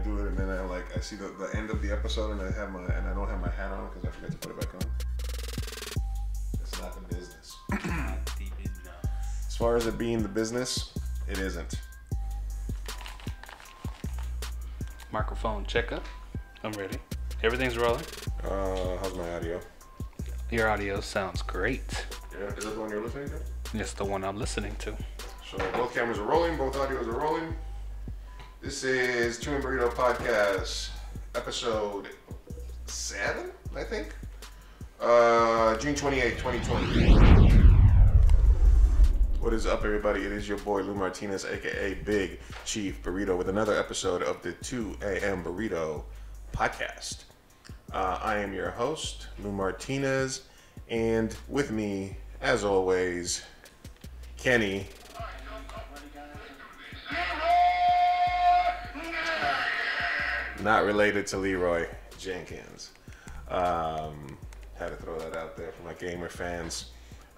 do it, and then I see the end of the episode, and I don't have my hat on because I forgot to put it back on. It's not the business. As far as it being the business, it isn't. Microphone checkup. I'm ready. Everything's rolling. How's my audio? Your audio sounds great. Yeah, is that the one you're listening to? It's the one I'm listening to. So both cameras are rolling, both audios are rolling. This is Two and Burrito Podcast, episode 7, I think. June 28, 2020. What is up, everybody? It is your boy Lou Martinez, aka Big Chief Burrito, with another episode of the 2 a.m. Burrito Podcast. I am your host, Lou Martinez, and with me, as always, Kenny. Not related to Leroy Jenkins. Had to throw that out there for my gamer fans.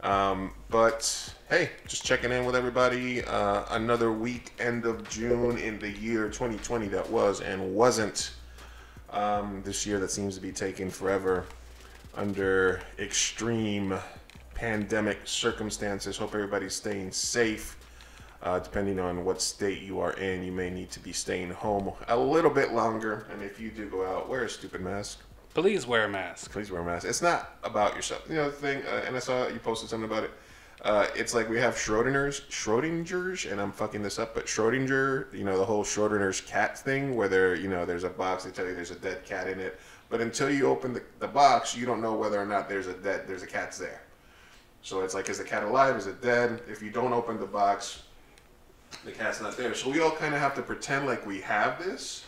But hey, just checking in with everybody. Another week, end of June in the year 2020 that was and wasn't. This year that seems to be taking forever under extreme pandemic circumstances. Hope everybody's staying safe. Depending on what state you are in, you may need to be staying home a little bit longer. And if you do go out, wear a stupid mask. Please wear a mask. Please wear a mask. It's not about yourself. You know the thing, and I saw you posted something about it. It's like we have Schrodinger's, and I'm fucking this up, but Schrodinger, you know, the whole Schrodinger's cat thing, where there's a box, they tell you there's a dead cat in it. But until you open the box, you don't know whether or not there's a cat's there. So it's like, is the cat alive? Is it dead? If you don't open the box, the cat's not there. So we all kind of have to pretend like we have this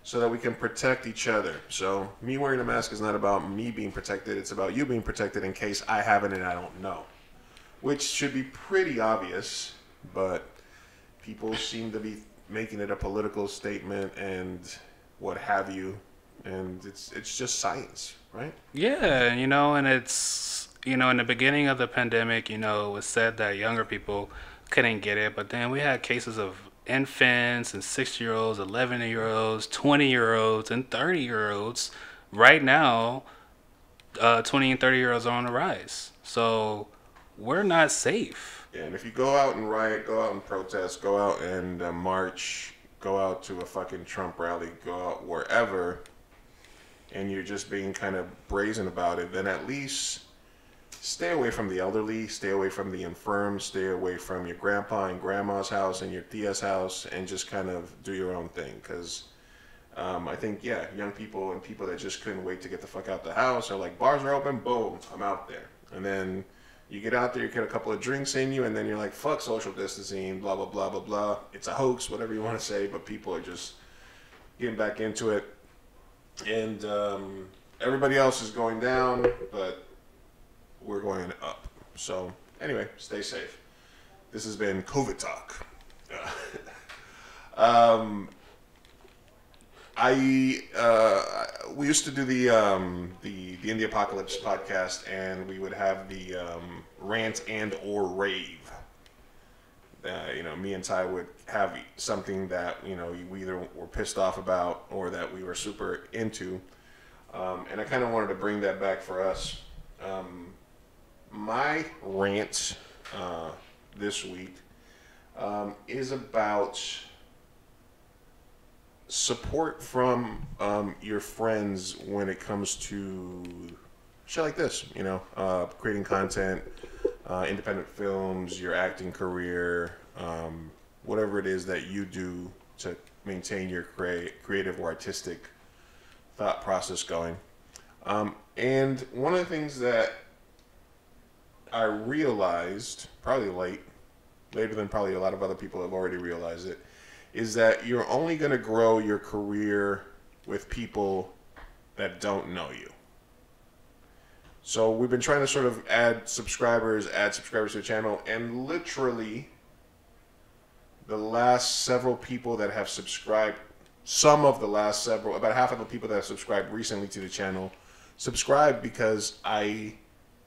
so that we can protect each other. So me wearing a mask is not about me being protected. It's about you being protected in case I have it and I don't know. Which should be pretty obvious, but people seem to be making it a political statement and what have you. And it's just science, right? Yeah, and it's, in the beginning of the pandemic, it was said that younger people couldn't get it, but then we had cases of infants and 6-year-olds, 11-year-olds, 20-year-olds, and 30-year-olds. Right now, 20 and 30-year-olds are on the rise. So we're not safe. Yeah, and if you go out and riot, go out and protest, go out and march, go out to a fucking Trump rally, go out wherever, and you're just being kind of brazen about it, then at least stay away from the elderly, stay away from the infirm, stay away from your grandpa and grandma's house and your tia's house, and just kind of do your own thing. Because I think, young people and people that just couldn't wait to get the fuck out the house are like, bars are open, boom, I'm out there. And then you get out there, you get a couple of drinks in you, and then you're like, fuck social distancing, blah, blah, blah, blah, blah. It's a hoax, whatever you want to say, but people are just getting back into it. And everybody else is going down, but we're going up. So anyway, stay safe. This has been COVID Talk. We used to do the In the Apocalypse podcast, and we would have the rant and or rave. Me and Ty would have something that we either were pissed off about or that we were super into, and I kind of wanted to bring that back for us. My rant this week is about support from your friends when it comes to shit like this, creating content, independent films, your acting career, whatever it is that you do to maintain your creative or artistic thought process going. And one of the things that I realized, probably later than probably a lot of other people have already realized it, is that you're only going to grow your career with people that don't know you. So we've been trying to sort of add subscribers to the channel, and literally the last several people that have subscribed, about half of the people that have subscribed recently to the channel, subscribed because I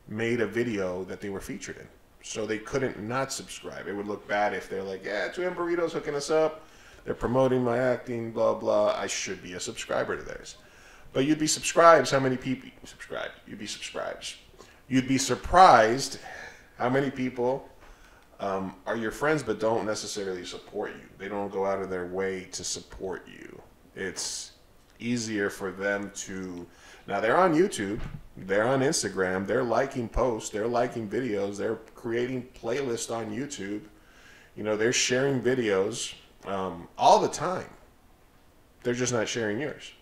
made a video that they were featured in. So they couldn't not subscribe. It would look bad if they're like, 2M Burrito's hooking us up. They're promoting my acting, blah, blah. I should be a subscriber to theirs. But you'd be surprised how many people subscribe. You'd be surprised how many people are your friends but don't necessarily support you. They don't go out of their way to support you. It's easier for them to... Now, they're on YouTube. They're on Instagram. They're liking posts. They're liking videos. They're creating playlists on YouTube. You know, they're sharing videos all the time. They're just not sharing yours.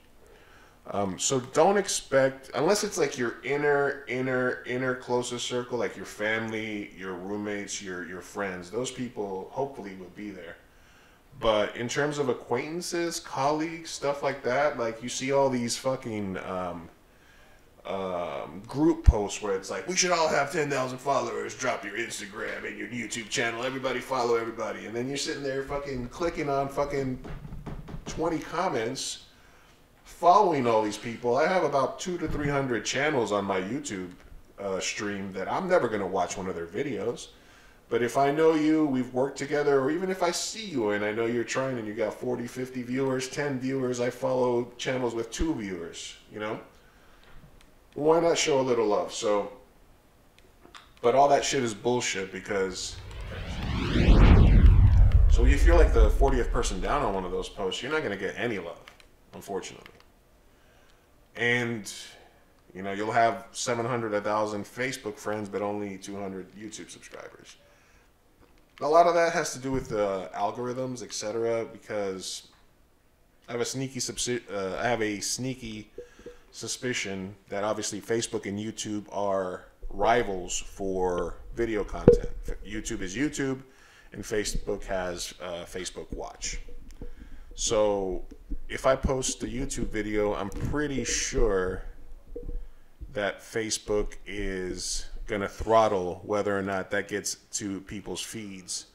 So don't expect, unless it's like your inner closest circle, like your family, your roommates, your friends, those people hopefully will be there. But in terms of acquaintances, colleagues, stuff like that, like you see all these fucking group posts where it's like, we should all have 10,000 followers, drop your Instagram and your YouTube channel, everybody follow everybody. And then you're sitting there fucking clicking on fucking 20 comments following all these people. I have about 200 to 300 channels on my YouTube stream that I'm never going to watch one of their videos. But if I know you, we've worked together, or even if I see you and I know you're trying and you got 40, 50 viewers, 10 viewers, I follow channels with 2 viewers, you know? Why not show a little love? So, but all that shit is bullshit because... So if you're like the 40th person down on one of those posts, you're not going to get any love, unfortunately. And, you know, you'll have 700, 1,000 Facebook friends, but only 200 YouTube subscribers. A lot of that has to do with the algorithms, etc. Because I have a sneaky suspicion that obviously Facebook and YouTube are rivals for video content. YouTube is YouTube, and Facebook has Facebook Watch. So if I post a YouTube video, I'm pretty sure that Facebook is gonna throttle whether or not that gets to people's feeds,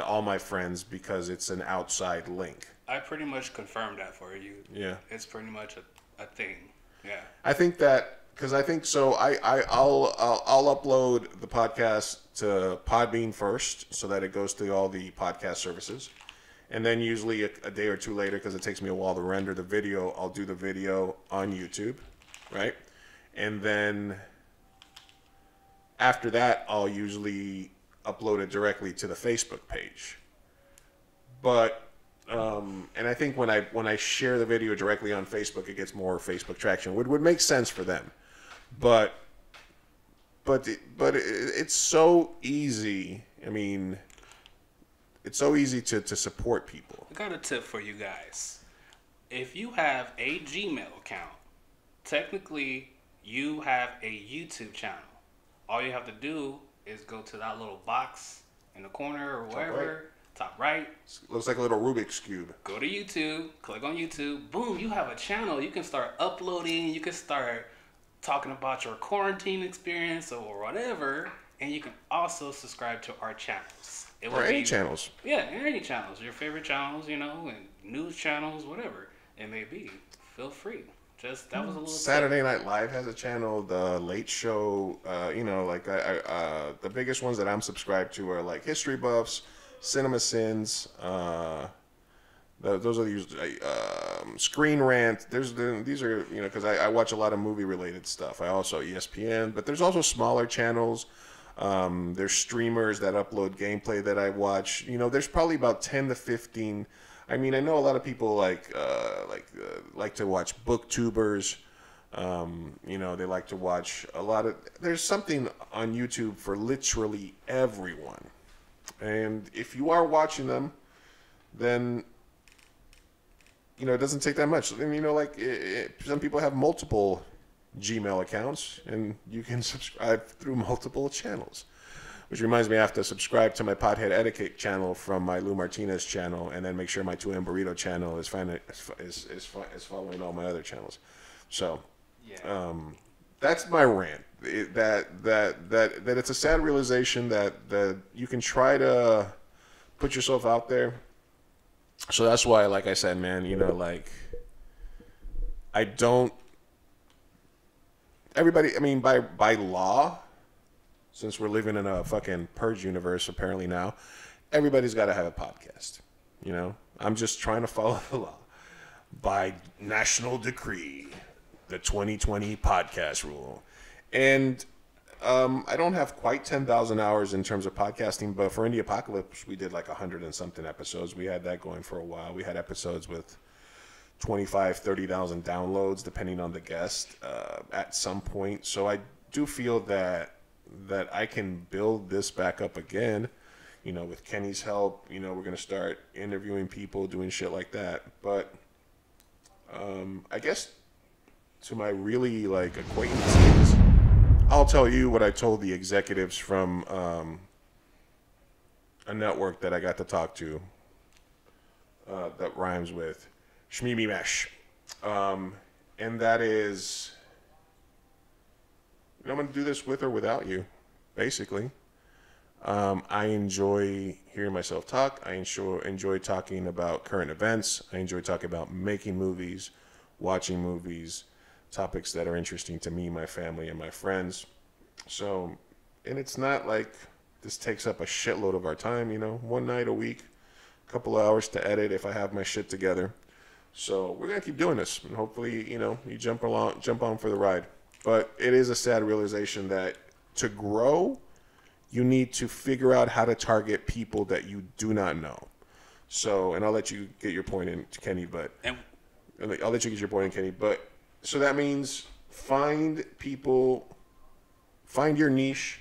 all my friends, because it's an outside link. I pretty much confirmed that for you. Yeah, it's pretty much a thing. Yeah, I think that because I think so. I'll upload the podcast to Podbean first, so that it goes to all the podcast services, and then usually a day or two later, because it takes me a while to render the video, I'll do the video on YouTube, right? And then after that, I'll usually upload it directly to the Facebook page. But and I think when I share the video directly on Facebook, it gets more Facebook traction. Would make sense for them. But it's so easy. I mean, it's so easy to support people. I got a tip for you guys. If you have a Gmail account, technically you have a YouTube channel. All you have to do is go to that little box in the corner or wherever, top right. Looks like a little Rubik's Cube. Go to YouTube, click on YouTube, boom, you have a channel. You can start uploading, you can start talking about your quarantine experience or whatever, and you can also subscribe to our channels. Or any channels. Yeah, any channels. Your favorite channels, you know, and news channels, whatever it may be. Feel free. Just that was a little Saturday Night Live has a channel. The Late Show, you know, like the biggest ones that I'm subscribed to are like History Buffs, Cinema Sins. Those are usually Screen Rant. These are, you know, because I watch a lot of movie related stuff. I also ESPN, but there's also smaller channels. There's streamers that upload gameplay that I watch. You know, there's probably about 10 to 15. I mean, I know a lot of people like to watch booktubers. You know, they like to watch a lot of. There's something on YouTube for literally everyone, and if you are watching them, then you know it doesn't take that much. And you know, like some people have multiple Gmail accounts, and you can subscribe through multiple channels. Which reminds me, I have to subscribe to my Pothead Etiquette channel from my Lou Martinez channel, and then make sure my 2M Burrito channel is following all my other channels. So, yeah. That's my rant. That it's a sad realization that you can try to put yourself out there. So that's why, like I said, man, you know, like I don't. Everybody, I mean, by law. Since we're living in a fucking purge universe, apparently now, everybody's got to have a podcast, you know? I'm just trying to follow the law. By national decree, the 2020 podcast rule. And I don't have quite 10,000 hours in terms of podcasting, but for Indie Apocalypse, we did like 100 and something episodes. We had that going for a while. We had episodes with 25, 30,000 downloads, depending on the guest, at some point. So I do feel that I can build this back up again, you know, with Kenny's help. You know, we're going to start interviewing people, doing shit like that. But I guess to my really, like, acquaintances, I'll tell you what I told the executives from a network that I got to talk to that rhymes with Shmimi Mesh. And that is, you know, I'm going to do this with or without you, basically. I enjoy hearing myself talk. I enjoy talking about current events. I enjoy talking about making movies, watching movies, topics that are interesting to me, my family, and my friends. So, and it's not like this takes up a shitload of our time, you know, one night a week, a couple of hours to edit if I have my shit together. So we're going to keep doing this, and hopefully, you know, you jump on for the ride. But it is a sad realization that to grow, you need to figure out how to target people that you do not know. So, and I'll let you get your point in, Kenny, but I'll let you get your point in, Kenny. But so that means find your niche,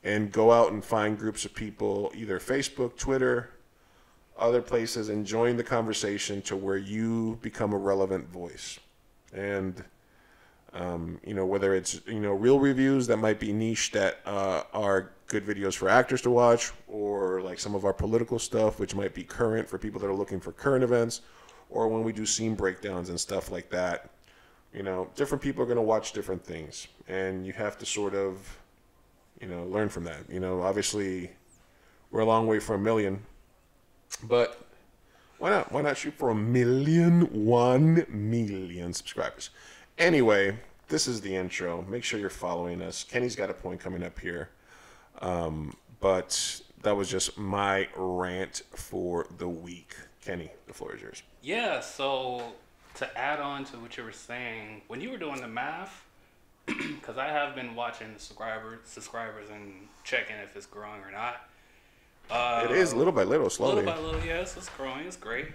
and go out and find groups of people, either Facebook, Twitter, other places, and join the conversation to where you become a relevant voice. And you know, whether it's, you know, real reviews that might be niche that are good videos for actors to watch, or like some of our political stuff, which might be current for people that are looking for current events, or when we do scene breakdowns and stuff like that. You know, different people are going to watch different things, and you have to sort of, you know, learn from that. You know, obviously, we're a long way from 1 million, but why not? Why not shoot for 1 million subscribers? Anyway, this is the intro. Make sure you're following us. Kenny's got a point coming up here. But that was just my rant for the week. Kenny, the floor is yours. Yeah, so to add on to what you were saying, when you were doing the math, because I have been watching the subscribers and checking if it's growing or not. It is little by little, slowly. Little by little, yes, it's growing. It's great.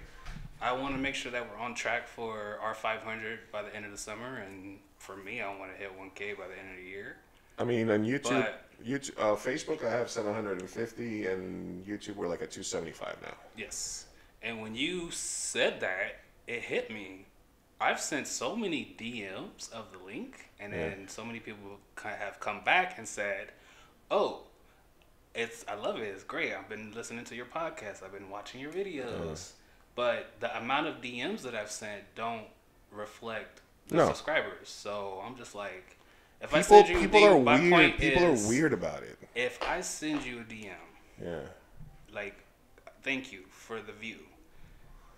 I want to make sure that we're on track for our 500 by the end of the summer, and for me, I want to hit 1K by the end of the year. I mean, on YouTube, Facebook, I have 750, and YouTube, we're like at 275 now. Yes, and when you said that, it hit me. I've sent so many DMs of the link, and then so many people have come back and said, "Oh, I love it. It's great. I've been listening to your podcast. I've been watching your videos." But the amount of DMs that I've sent don't reflect the subscribers. So I'm just like, if I send you a DM, my point is, people are weird about it. If I send you a DM, like, thank you for the view.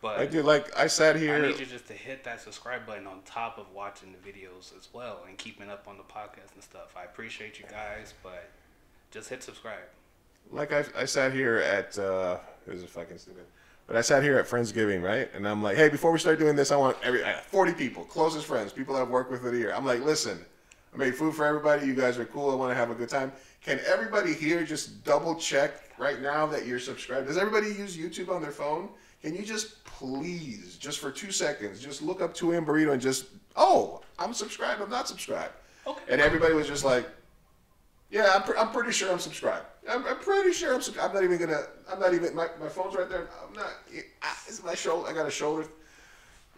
But I sat here. I need you just to hit that subscribe button on top of watching the videos as well and keeping up on the podcast and stuff. I appreciate you guys, but just hit subscribe. Like I sat here at it was fucking stupid. But I sat here at Friendsgiving, right? And I'm like, hey, before we start doing this, I want 40 people, closest friends, people I've worked with for the year. I'm like, listen, I made food for everybody. You guys are cool. I want to have a good time. Can everybody here just double check right now that you're subscribed? Does everybody use YouTube on their phone? Can you just please, just for 2 seconds, just look up 2AM Burrito and just, oh, I'm subscribed, I'm not subscribed. Okay. And everybody was just like, yeah, I'm pretty sure I'm subscribed. I'm pretty sure I'm subscribed. I'm not even, my phone's right there. I'm not, it's my shoulder, I got a shoulder.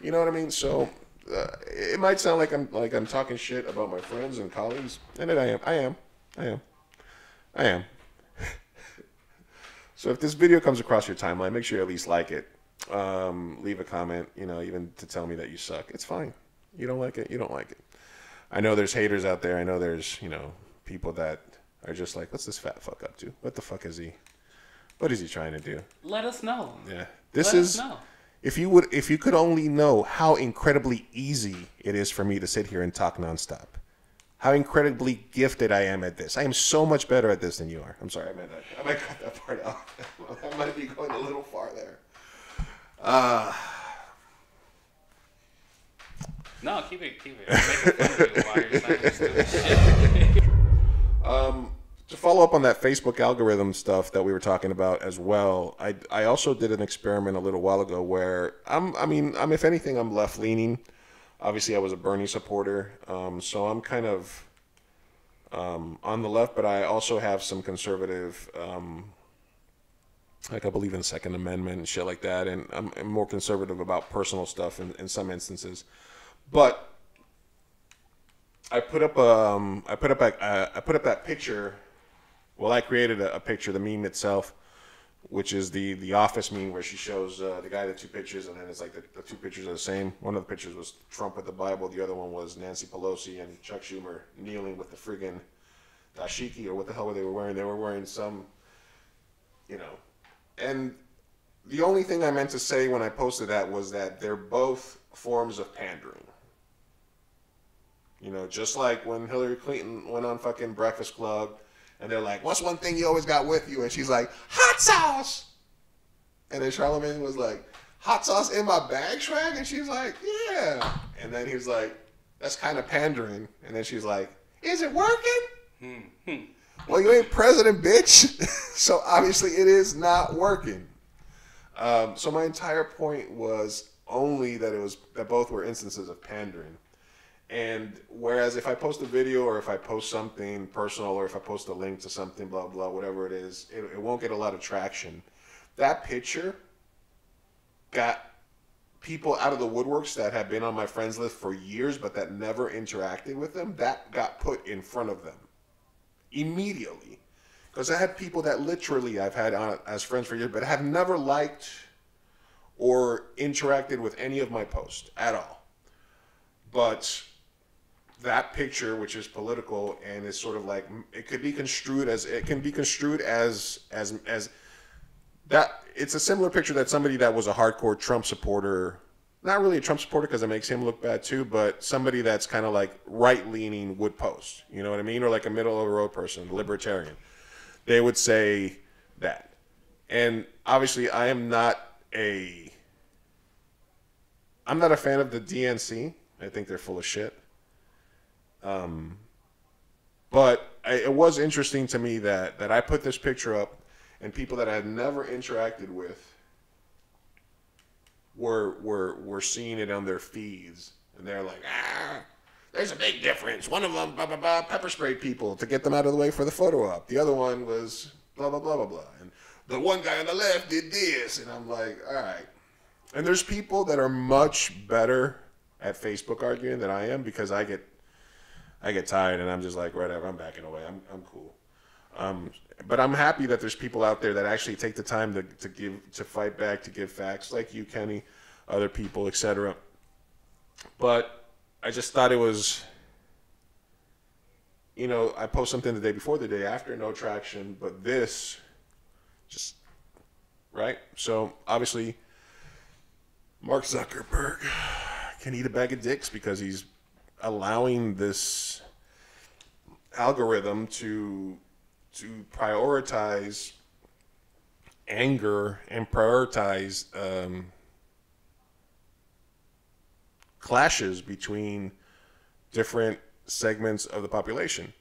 You know what I mean? So, it might sound like I'm talking shit about my friends and colleagues, and I am. So if this video comes across your timeline, make sure you at least like it. Leave a comment, you know, even to tell me that you suck. It's fine. You don't like it, you don't like it. I know there's haters out there. I know there's, you know, people that are just like, what's this fat fuck up to? What the fuck is he? What is he trying to do? Let us know. Yeah. Let us know. If you could only know how incredibly easy it is for me to sit here and talk nonstop. How incredibly gifted I am at this. I am so much better at this than you are. I'm sorry, I might cut that part out. I might be going a little far there. Uh, No, keep it. I'm making fun of you while you're saying this stupid shit. to follow up on that Facebook algorithm stuff that we were talking about as well, I also did an experiment a little while ago where I'm if anything, I'm left leaning. Obviously, I was a Bernie supporter, so I'm kind of on the left, but I also have some conservative. Like I believe in the Second Amendment and shit like that, and I'm more conservative about personal stuff in some instances. But I put up that picture. Well, I created a picture, the meme itself, which is the Office meme where she shows the guy the two pictures, and then it's like the two pictures are the same. One of the pictures was Trump with the Bible, the other one was Nancy Pelosi and Chuck Schumer kneeling with the friggin' dashiki, or what the hell were they wearing? They were wearing some, you know. And the only thing I meant to say when I posted that was that they're both forms of pandering. You know, just like when Hillary Clinton went on fucking Breakfast Club and they're like, what's one thing you always got with you? And she's like, hot sauce. And then Charlamagne was like, hot sauce in my bag, Shrek? And she's like, yeah. And then he was like, that's kind of pandering. And then she's like, is it working? Well, you ain't president, bitch. So obviously it is not working. So my entire point was only that both were instances of pandering. And whereas if I post a video or if I post something personal or if I post a link to something, blah, blah, whatever it is, it won't get a lot of traction. That picture got people out of the woodworks that had been on my friends list for years but that never interacted with them. That got put in front of them immediately. Because I had people that literally I've had on as friends for years but have never liked or interacted with any of my posts at all. But that picture, which is political and is sort of like, it can be construed as that. It's a similar picture that somebody that was a hardcore Trump supporter, not really a Trump supporter because it makes him look bad too, but somebody that's kind of like right-leaning would post, you know what I mean? Or like a middle-of-the-road person, libertarian. They would say that. And obviously I'm not a fan of the DNC. I think they're full of shit. But it was interesting to me that I put this picture up and people that I had never interacted with were seeing it on their feeds, and they're like, there's a big difference. One of them, blah, blah, blah, pepper sprayed people to get them out of the way for the photo op. The other one was blah, blah, blah, blah, blah. And the one guy on the left did this. And I'm like, all right. And there's people that are much better at Facebook arguing than I am because I get tired and I'm just like, whatever, I'm backing away. I'm cool. But I'm happy that there's people out there that actually take the time to fight back, to give facts, like you, Kenny, other people, etc. But I just thought it was, I post something the day before, the day after, no traction, but this just, right? So obviously Mark Zuckerberg can eat a bag of dicks because he's allowing this algorithm to prioritize anger and prioritize clashes between different segments of the population.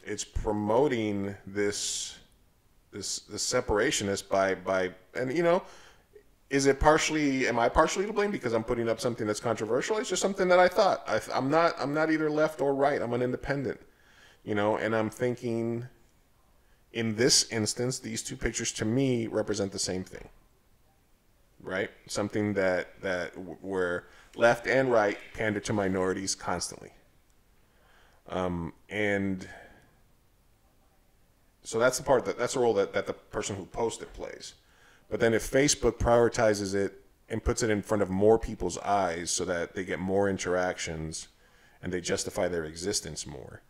It's promoting this separationist by and am I partially to blame because I'm putting up something that's controversial? It's just something that I thought. I'm not either left or right. I'm an independent, and I'm thinking in this instance, these two pictures to me represent the same thing, right? Something that where left and right pander to minorities constantly. And so that's the role that the person who posted plays. But then if Facebook prioritizes it and puts it in front of more people's eyes so that they get more interactions and they justify their existence more,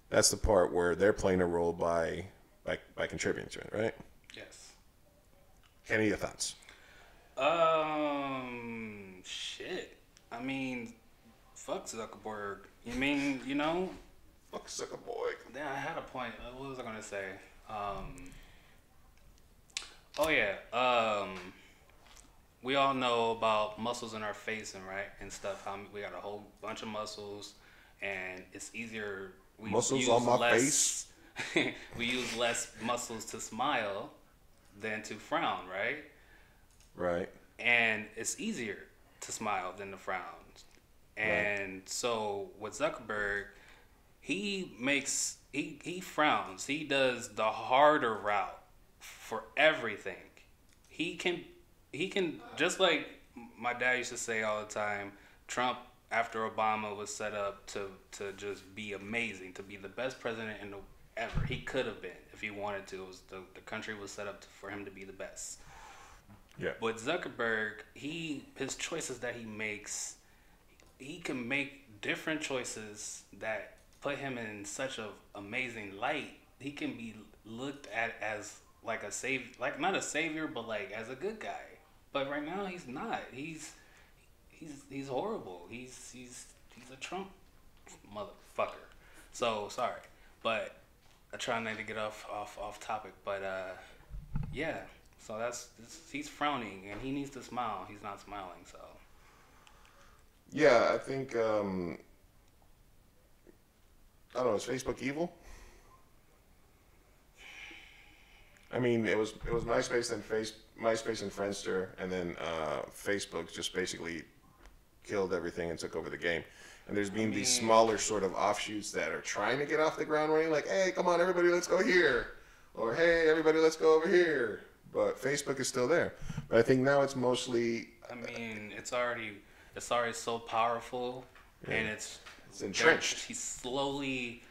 that's the part where they're playing a role by contributing to it, right? Yes. Kenny, your thoughts? Shit. I mean, fuck Zuckerberg. Fuck Zuckerberg. Yeah, I had a point. What was I gonna say? Oh yeah. we all know about muscles in our face and right and stuff. How we got a whole bunch of muscles, and it's easier. We Muscles use on my less. We use less muscles to smile than to frown, right? Right. And it's easier to smile than to frown. And so with Zuckerberg, he frowns. He does the harder route for everything. He can just like my dad used to say all the time, Trump after Obama was set up to just be amazing, to be the best president in the ever. He could have been if he wanted to. It was the country was set up for him to be the best. Yeah. But Zuckerberg, his choices that he makes, he can make different choices that put him in such a amazing light. He can be looked at as like a like not a savior, but like as a good guy. But right now he's not. He's horrible. He's a Trump motherfucker. So sorry, but I try not to get off topic. But yeah. So he's frowning and he needs to smile. He's not smiling. So Yeah, I think I don't know. Is Facebook evil? I mean, it was MySpace and MySpace and Friendster, and then Facebook just basically killed everything and took over the game. And there's been these smaller sort of offshoots that are trying to get off the ground running, like, hey, come on, everybody, let's go here, or hey, everybody, let's go over here. But Facebook is still there. But I think now it's mostly. I mean, it's already so powerful, and it's entrenched. He's slowly,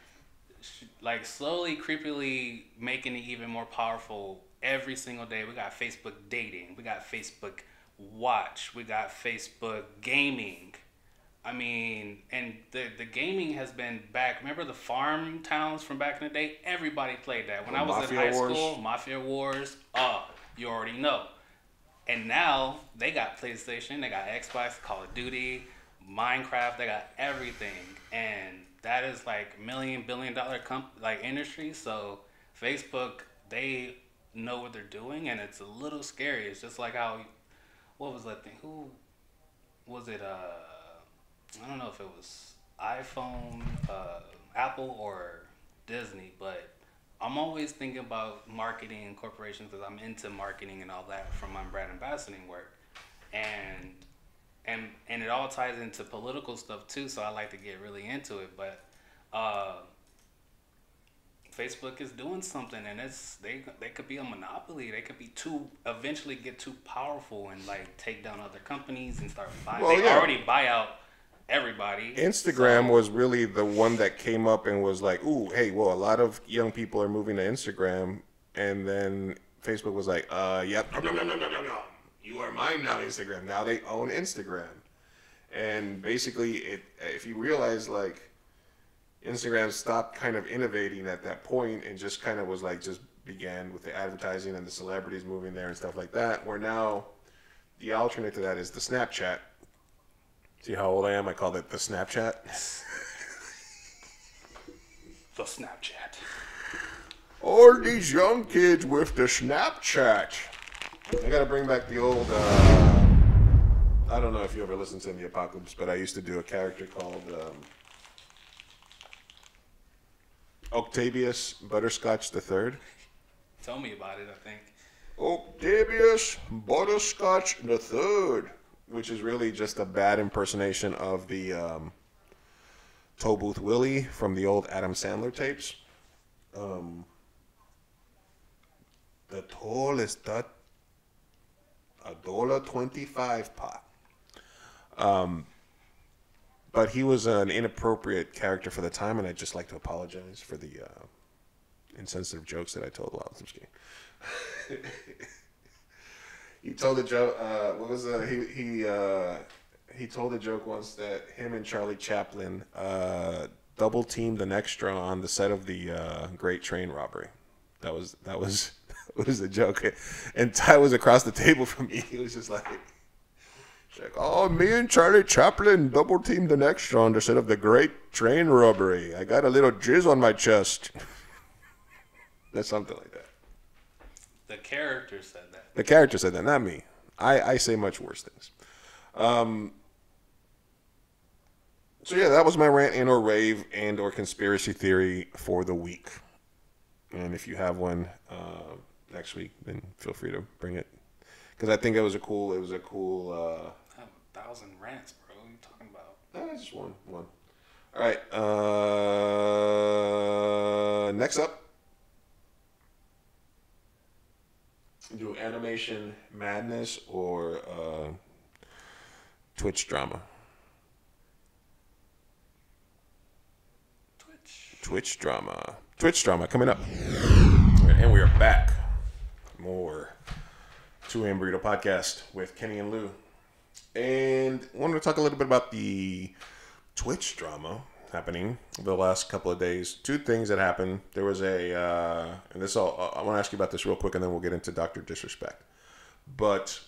creepily making it even more powerful every single day. We got Facebook dating, we got Facebook Watch, we got Facebook gaming. I mean, and the gaming has been back. Remember the farm towns from back in the day? Everybody played that. When I was in high school, Mafia Wars, you already know. And now they got PlayStation, they got Xbox, Call of Duty, Minecraft, they got everything. And that is like $1 billion industry. So Facebook, they know what they're doing, and it's a little scary. It's just like how, what was that thing? Who was it? I don't know if it was iPhone, Apple, or Disney, but I'm always thinking about marketing and corporations because I'm into marketing and all that from my brand ambassadoring work, and it all ties into political stuff too. So I like to get really into it, but Facebook is doing something, and they could be a monopoly. They could be eventually get too powerful and like take down other companies and start buying. Well, already buy out everybody. Instagram was really the one that came up and was like, ooh, hey, well, a lot of young people are moving to Instagram. And then Facebook was like, yep, no. You are mine now, Instagram. Now they own Instagram. And basically, if you realize, like, Instagram stopped kind of innovating at that point and just kind of was like, just began with the advertising and the celebrities moving there and stuff like that, where now the alternate to that is the Snapchat. See how old I am? I call it the Snapchat. The Snapchat. All these young kids with the Snapchat. I gotta bring back the old, I don't know if you ever listened to The Apocalypse, but I used to do a character called Octavius Butterscotch III. Tell me about it, I think. Octavius Butterscotch III. Which is really just a bad impersonation of the Toll Booth Willie from the old Adam Sandler tapes. The toll is that $1.25 pot. But he was an inappropriate character for the time, and I'd just like to apologize for the insensitive jokes that I told while I was skiing. He told a joke. He told a joke once that him and Charlie Chaplin double teamed an extra on the set of the Great Train Robbery. That was the joke. And Ty was across the table from me. He was just like, "Oh, me and Charlie Chaplin double teamed an extra on the set of the Great Train Robbery. I got a little jizz on my chest." That's something like that. The character said that. The character said that, not me. I say much worse things. So yeah, that was my rant and or rave and or conspiracy theory for the week. And if you have one next week, then feel free to bring it. Because I think it was a cool. I have 1,000 rants, bro. What are you talking about? Just one. All right. Next up, do animation madness or Twitch drama. Twitch drama coming up. And we are back. More 2 AM Burrito podcast with Kenny and Lou. And I wanted to talk a little bit about the Twitch drama happening the last couple of days. 2 things that happened. There was I want to ask you about this real quick, and then we'll get into Dr. Disrespect. But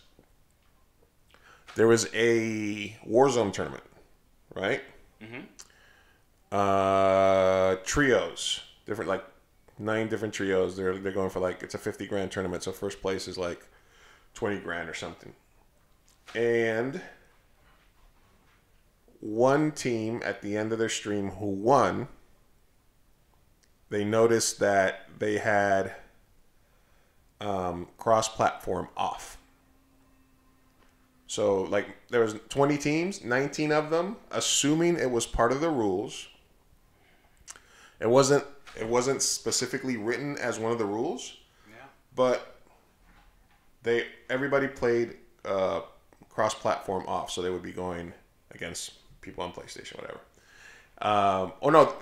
there was a Warzone tournament, right? Mm-hmm. Trios, different, like 9 different trios. They're going for like, it's a 50 grand tournament. So first place is like 20 grand or something. And one team at the end of their stream who won, they noticed that they had cross-platform off. So like there was 20 teams, 19 of them, assuming it was part of the rules. It wasn't specifically written as one of the rules. Yeah. But everybody played cross-platform off, so they would be going against people on PlayStation, whatever.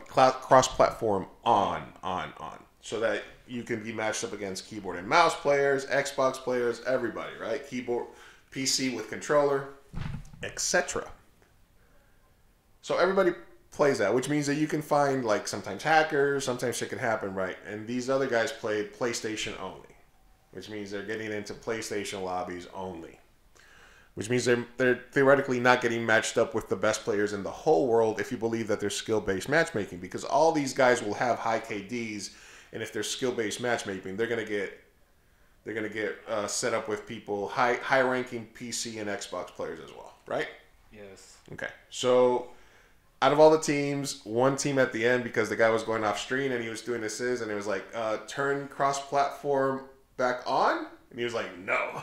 Cross-platform on, so that you can be matched up against keyboard and mouse players, Xbox players, everybody, right? Keyboard, PC with controller, etc. So everybody plays that, which means that you can find, like, sometimes hackers, sometimes shit can happen, right? And these other guys played PlayStation only, which means they're getting into PlayStation lobbies only, which means they're theoretically not getting matched up with the best players in the whole world if you believe that there's skill-based matchmaking, because all these guys will have high KDs, and if there's skill-based matchmaking, they're gonna get set up with people, high-ranking PC and Xbox players as well, right? Yes. Okay, so out of all the teams, one team at the end, because the guy was going off screen and he was doing and it was like, turn cross-platform back on? And he was like, no.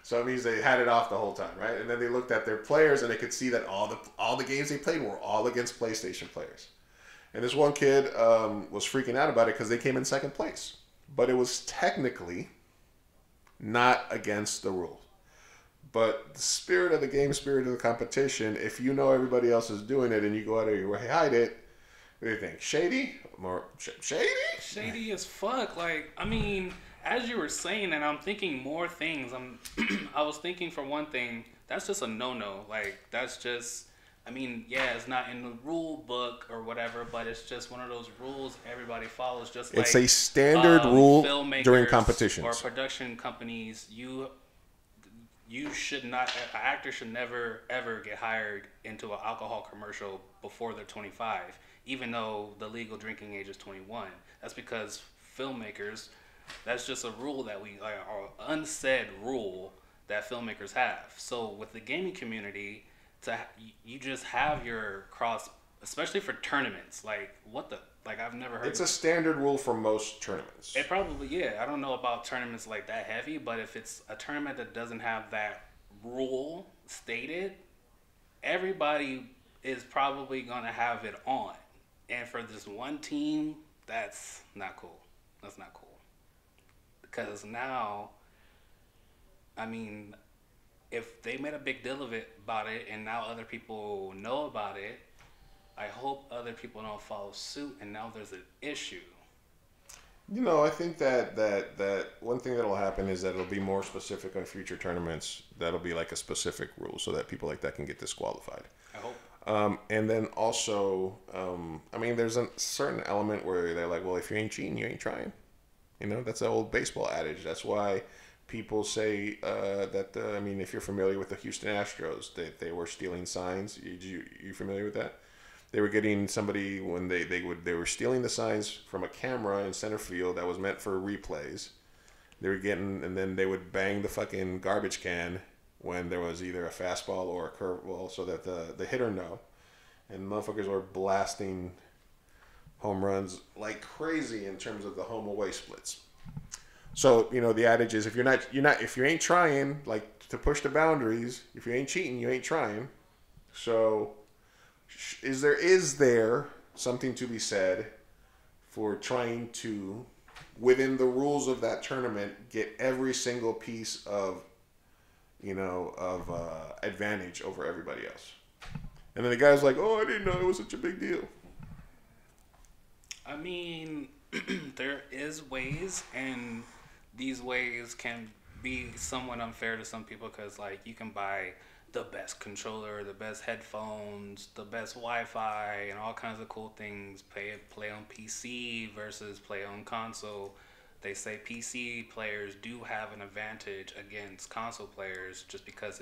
So it means they had it off the whole time, right? And then they looked at their players and they could see that all the games they played were all against PlayStation players. And this one kid was freaking out about it because they came in second place. But it was technically not against the rules. But the spirit of the game, spirit of the competition, if you know everybody else is doing it and you go out of your way to hide it, what do you think? Shady? More shady? Shady as fuck. Like, I mean, as you were saying, and I'm thinking more things. I was thinking, for one thing, that's just a no-no. Like, that's just, I mean, yeah, it's not in the rule book or whatever, but it's just one of those rules everybody follows. Just like, it's a standard rule during competitions or production companies. You should not. An actor should never ever get hired into an alcohol commercial before they're 25, even though the legal drinking age is 21. That's because filmmakers. That's just a rule that we, like, an unsaid rule that filmmakers have. So with the gaming community, you just have your cross, especially for tournaments. Like, what the? Like, I've never heard. It's a standard rule for most tournaments. It probably, yeah. I don't know about tournaments like that heavy, but if it's a tournament that doesn't have that rule stated, everybody is probably gonna have it on. And for this one team, that's not cool. That's not cool. Because now, I mean, if they made a big deal about it, and now other people know about it, I hope other people don't follow suit, and now there's an issue. You know, I think that one thing that'll happen is that it'll be more specific on future tournaments. That'll be like a specific rule so that people like that can get disqualified. I hope. And then also, I mean, there's a certain element where they're like, well, if you ain't cheating, you ain't trying. You know, that's an old baseball adage. That's why people say that, I mean, if you're familiar with the Houston Astros, they were stealing signs. You familiar with that? They were getting somebody when they were stealing the signs from a camera in center field that was meant for replays. They were getting, and then they would bang the fucking garbage can when there was either a fastball or a curveball, so that the hitter know, and motherfuckers were blasting home runs like crazy in terms of the home away splits. So the adage is, if you ain't trying like to push the boundaries, if you ain't cheating, you ain't trying. So is there something to be said for trying to, within the rules of that tournament, get every single piece of advantage over everybody else? And then the guy's like, "Oh, I didn't know it was such a big deal." I mean, there is ways, and these ways can be somewhat unfair to some people because, like, you can buy the best controller, the best headphones, the best Wi-Fi, and all kinds of cool things. Play on PC versus play on console. They say PC players do have an advantage against console players just because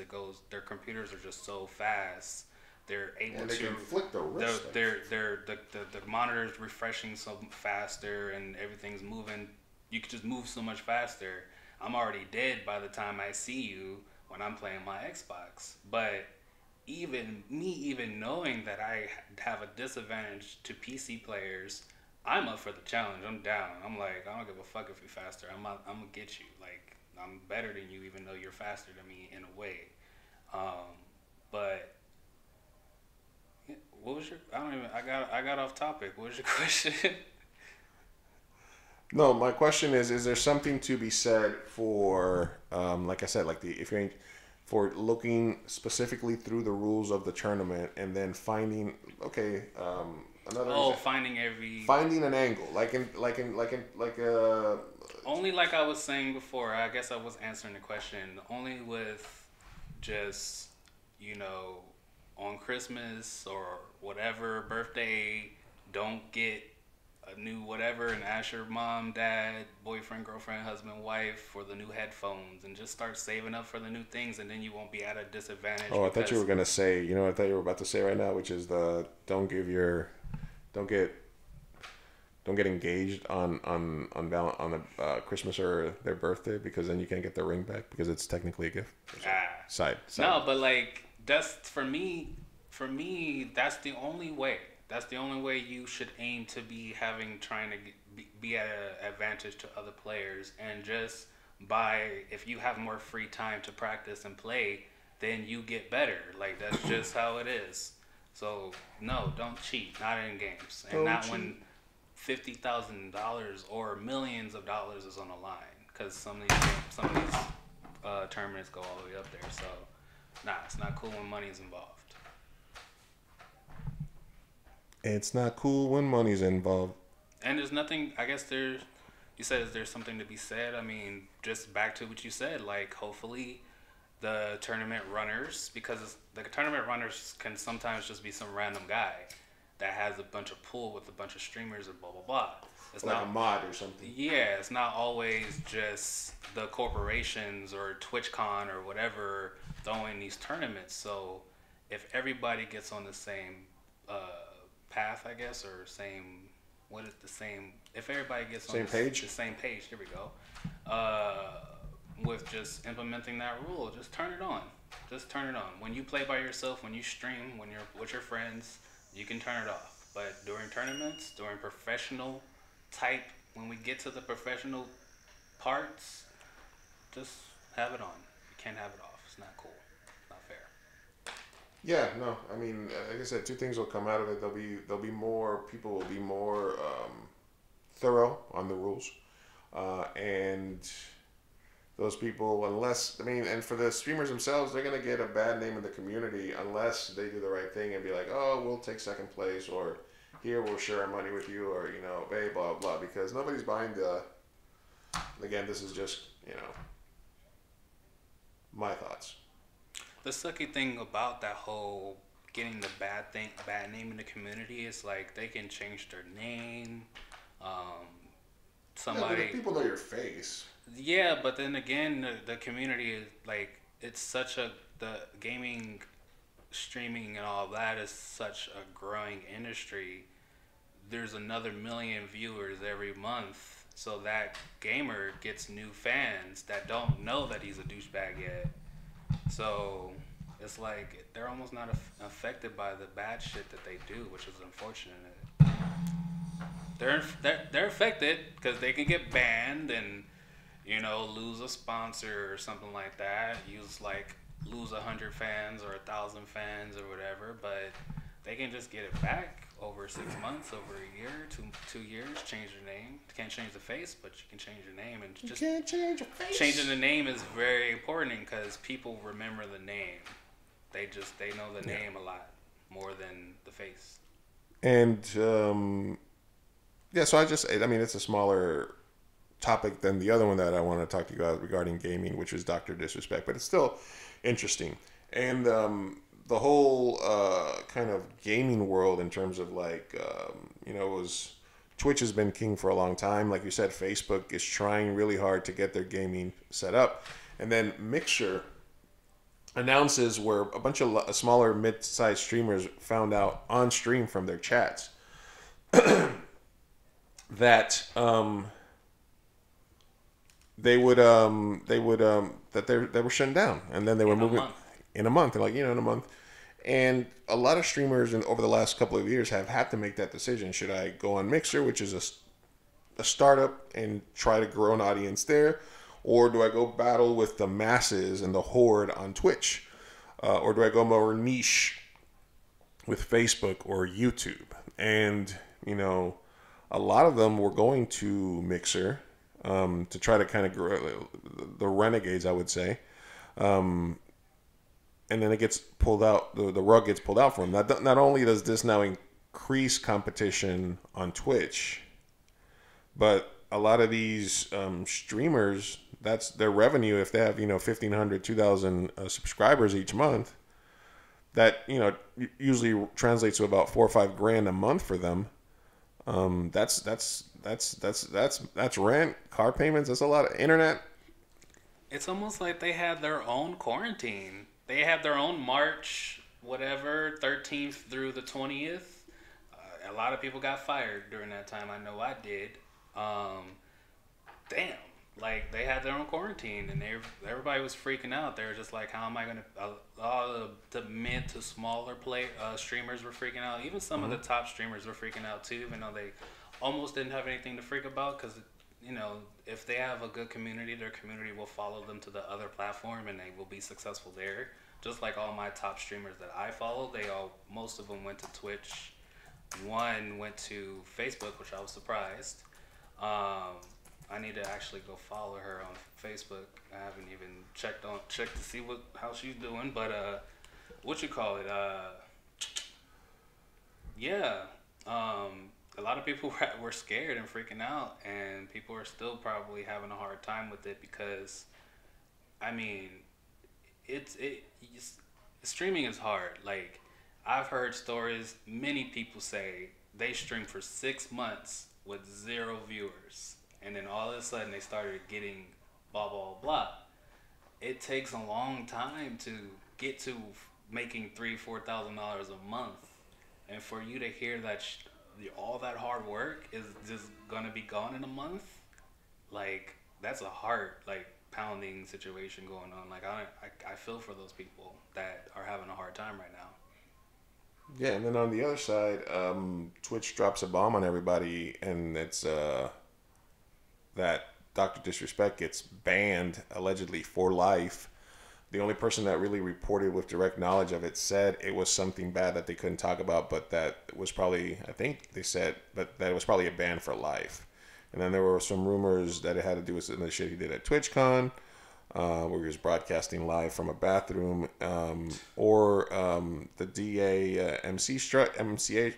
their computers are just so fast. They're able And they to can flick the wrist. the monitor's refreshing so faster and everything's moving. You can just move so much faster. I'm already dead by the time I see you when I'm playing my Xbox. But even knowing that I have a disadvantage to PC players, I'm up for the challenge. I'm down. I'm like, I don't give a fuck if you're faster. I'm gonna get you. Like, I'm better than you, even though you're faster than me in a way. But what was your? I don't even. I got off topic. What was your question? No, my question is there something to be said for, like I said, like if you ain't, for looking specifically through the rules of the tournament and then finding, okay, another. Finding an angle, like only like I was saying before. I guess I was answering the question. Only with just on Christmas or whatever birthday, don't get a new whatever and ask your mom, dad, boyfriend, girlfriend, husband, wife for the new headphones, and just start saving up for the new things, and then you won't be at a disadvantage. Oh, I thought you were gonna say, I thought you were about to say right now, which is don't get engaged on Christmas or their birthday, because then you can't get the ring back because it's technically a gift. Side. No, but like that's for me. For me, that's the only way. That's the only way you should aim to be trying to be at an advantage to other players. And just if you have more free time to practice and play, then you get better. Like, that's just how it is. So no, don't cheat. Not in games, and not when $50,000 or millions of dollars is on the line. Because some of these tournaments go all the way up there. So it's not cool when money is involved. It's not cool when money's involved. And there's nothing, I guess you said there's something to be said. I mean, just back to what you said, like, hopefully the tournament runners, because the tournament runners can sometimes just be some random guy that has a bunch of pull with a bunch of streamers and blah, blah, blah. It's like not a mod or something. Yeah, it's not always just the corporations or TwitchCon or whatever throwing these tournaments. So if everybody gets on the same path, I guess, or if everybody gets on the same page, here we go, with just implementing that rule, just turn it on. When you play by yourself, when you stream, when you're with your friends, you can turn it off. But during tournaments, during professional type, when we get to the professional parts, just have it on. You can't have it off. It's not cool. Not fair. Yeah, no. I mean, like I said, two things will come out of it. There'll be more people will be more thorough on the rules, and those people, and for the streamers themselves, they're gonna get a bad name in the community unless they do the right thing and be like, oh, we'll take second place, or here we'll share our money with you, or blah blah blah, because nobody's buying the. Again, this is just my thoughts. The sucky thing about that whole getting the bad name in the community is, like, they can change their name. Somebody. Yeah, people know your face. Yeah, but then again, the community is like, it's the gaming, streaming, and all that is such a growing industry. There's another million viewers every month, so that gamer gets new fans that don't know that he's a douchebag yet. So it's like they're almost not affected by the bad shit that they do, which is unfortunate. They're affected because they can get banned and lose a sponsor or something like that. Lose 100 fans or 1,000 fans or whatever, but they can just get it back over 6 months, over a year, 2 years. Change your name. You can't change the face, but you can change your name. And You just can't change your face. changing the name is very important because people remember the name. They know the name a lot more than the face. And yeah, so I mean, it's a smaller topic than the other one that I want to talk to you about regarding gaming, which was Doctor Disrespect, but it's still interesting. And the whole kind of gaming world in terms of it was Twitch has been king for a long time. Like you said, Facebook is trying really hard to get their gaming set up, and then Mixer announces where a bunch of smaller mid-sized streamers found out on stream from their chats that they were shutting down, and then they were moving in a month. They're like, in a month. And a lot of streamers over the last couple of years have had to make that decision. Should I go on Mixer, which is a startup, and try to grow an audience there? Or do I go battle with the masses and the horde on Twitch? Or do I go more niche with Facebook or YouTube? And, a lot of them were going to Mixer to try to kind of grow the renegades, I would say. And then it gets pulled out, the rug gets pulled out for them. Not only does this now increase competition on Twitch, but a lot of these streamers, that's their revenue. If they have 1,500, 2,000 subscribers each month, that usually translates to about $4 or $5 grand a month for them. That's rent, car payments. That's a lot of internet. It's almost like they had their own quarantine. They had their own March, whatever, 13th through the 20th. A lot of people got fired during that time. I know I did. Damn. Like, they had their own quarantine, and everybody was freaking out. They were just like, how am I going to... all the mid to smaller streamers were freaking out. Even some of the top streamers were freaking out, too, even though they almost didn't have anything to freak about, because, if they have a good community, their community will follow them to the other platform, and they will be successful there. Just like all my top streamers that I follow, most of them went to Twitch. One went to Facebook, which I was surprised. I need to actually go follow her on Facebook. I haven't even checked to see how she's doing, but what you call it? Yeah. A lot of people were scared and freaking out, and people are still probably having a hard time with it because, I mean, streaming is hard. Like, I've heard stories. Many people say they streamed for 6 months with 0 viewers, and then all of a sudden they started getting blah blah blah. It takes a long time to get to making $3,000-$4,000 a month, and for you to hear that all that hard work is just gonna be gone in a month, like, that's a heart pounding situation going on. Like, I feel for those people that are having a hard time right now. Yeah, and then on the other side, Twitch drops a bomb on everybody, and it's that Dr. Disrespect gets banned allegedly for life. The only person that really reported with direct knowledge of it said it was something bad that they couldn't talk about, but that was probably, I think they said, but that it was probably a ban for life. And then there were some rumors that it had to do with some of the shit he did at TwitchCon, where he was broadcasting live from a bathroom, or the DA MCA,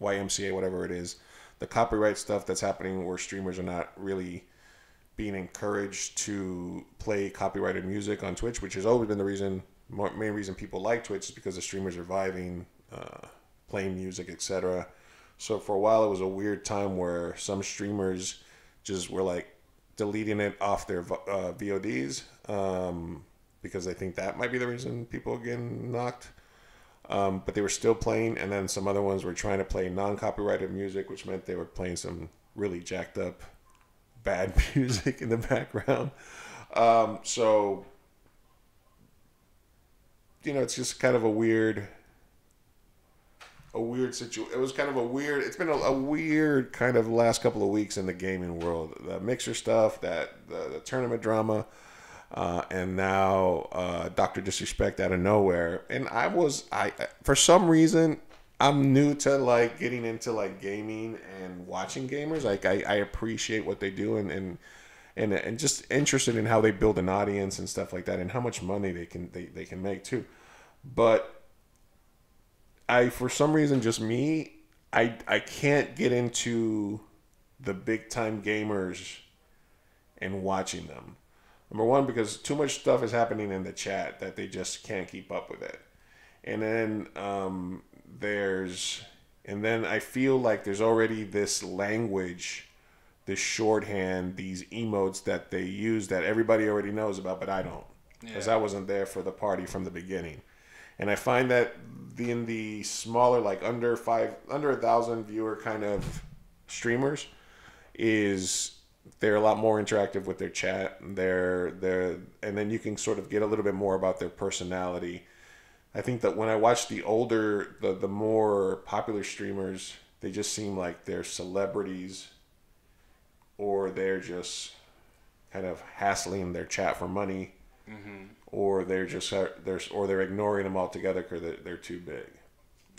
YMCA, whatever it is, the copyright stuff that's happening where streamers are not really being encouraged to play copyrighted music on Twitch, which has always been the main reason people like Twitch, is because the streamers are vibing, playing music, etc. So for a while, it was a weird time where some streamers just were like deleting it off their VODs, because they think that might be the reason people are getting knocked. But they were still playing, and then some other ones were trying to play non-copyrighted music, which meant they were playing some really jacked up bad music in the background. So it's just kind of a weird situation. It was kind of a weird. It's been a weird kind of last couple of weeks in the gaming world. The Mixer stuff, the tournament drama, and now Dr. Disrespect out of nowhere. And I for some reason I'm new to like getting into like gaming and watching gamers. Like I appreciate what they do and just interested in how they build an audience and stuff like that, and how much money they can make too. But for some reason, just me, I can't get into the big time gamers and watching them. Number one, because too much stuff is happening in the chat that they just can't keep up with it. And then I feel like there's already this language, this shorthand, these emotes that they use that everybody already knows about, but I don't, because I wasn't there for the party from the beginning. And I find that in the smaller, like under 1,000 viewer kind of streamers, they're a lot more interactive with their chat. And then you can sort of get a little bit more about their personality. I think that when I watch the more popular streamers, they just seem like they're celebrities, or they're just kind of hassling their chat for money. Mm-hmm. Or they're ignoring them altogether because they're too big.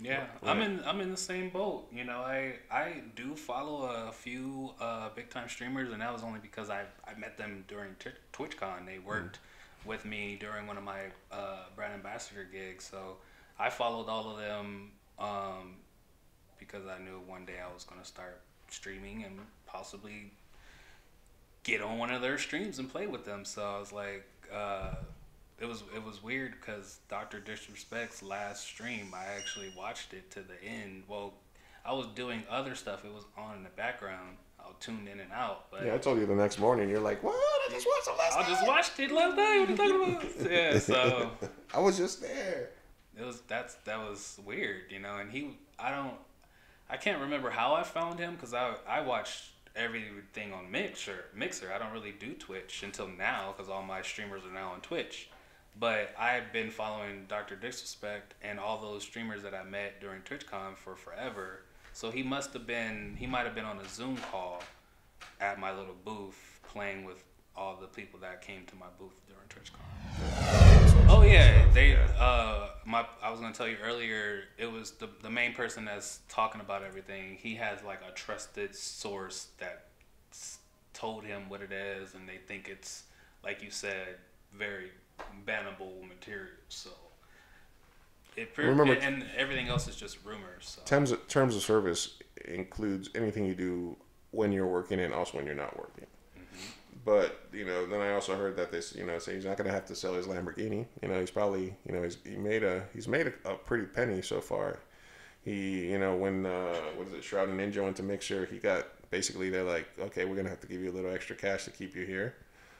Yeah, right. I'm in the same boat. I do follow a few big time streamers, and that was only because I met them during TwitchCon. They worked with me during one of my brand ambassador gigs, so I followed all of them because I knew one day I was going to start streaming and possibly get on one of their streams and play with them. So I was like. It was weird because Dr. Disrespect's last stream, I actually watched it to the end. Well, I was doing other stuff. It was on in the background. I'll tune in and out. But yeah, I told you the next morning. You're like, what? I just watched it last night. I just watched it last night. What are you talking about? Yeah, so I was just there. That was weird, and I can't remember how I found him because I watched everything on Mixer. I don't really do Twitch until now because all my streamers are now on Twitch. But I've been following Dr. Disrespect and all those streamers that I met during TwitchCon for forever. So he might have been on a Zoom call at my little booth playing with all the people that came to my booth during TwitchCon. Oh yeah, I was gonna tell you earlier. It was the main person that's talking about everything. He has like a trusted source that told him what it is, and they think it's, like you said, very bannable material. So and everything else is just rumors. So. Terms of service includes anything you do when you're working and also when you're not working. Mm-hmm. But then I also heard that this say he's not going to have to sell his Lamborghini. He's probably he's made a pretty penny so far. He when what is it, Shroud and Ninja went to Mixer, he got basically, they're like, okay, we're gonna have to give you a little extra cash to keep you here.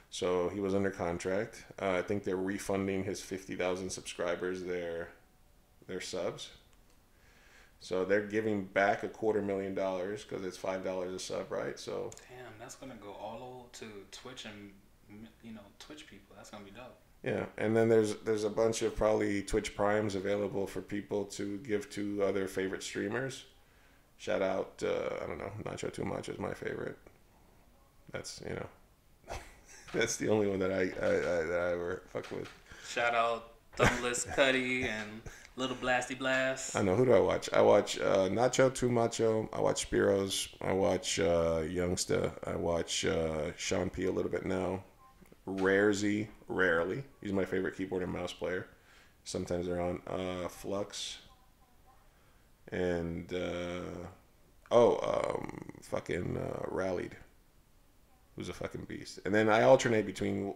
So he was under contract. I think they're refunding his 50,000 subscribers their subs. So they're giving back $250,000 because it's $5 a sub, right? So damn, that's gonna go all over to Twitch and Twitch people. That's gonna be dope. Yeah, and then there's a bunch of probably Twitch Primes available for people to give to other favorite streamers. Shout out, I don't know, Nacho Too Much is my favorite. That's that's the only one that I ever fuck with. Shout out Thumbless Cuddy and Little Blasty Blast. I know, who do I watch? I watch Nacho Too Macho. I watch Spiros. I watch Youngsta. I watch Sean P a little bit now. Rarezy, rarely. He's my favorite keyboard and mouse player. Sometimes they're on Flux. And Rallied, who's a fucking beast. And then I alternate between,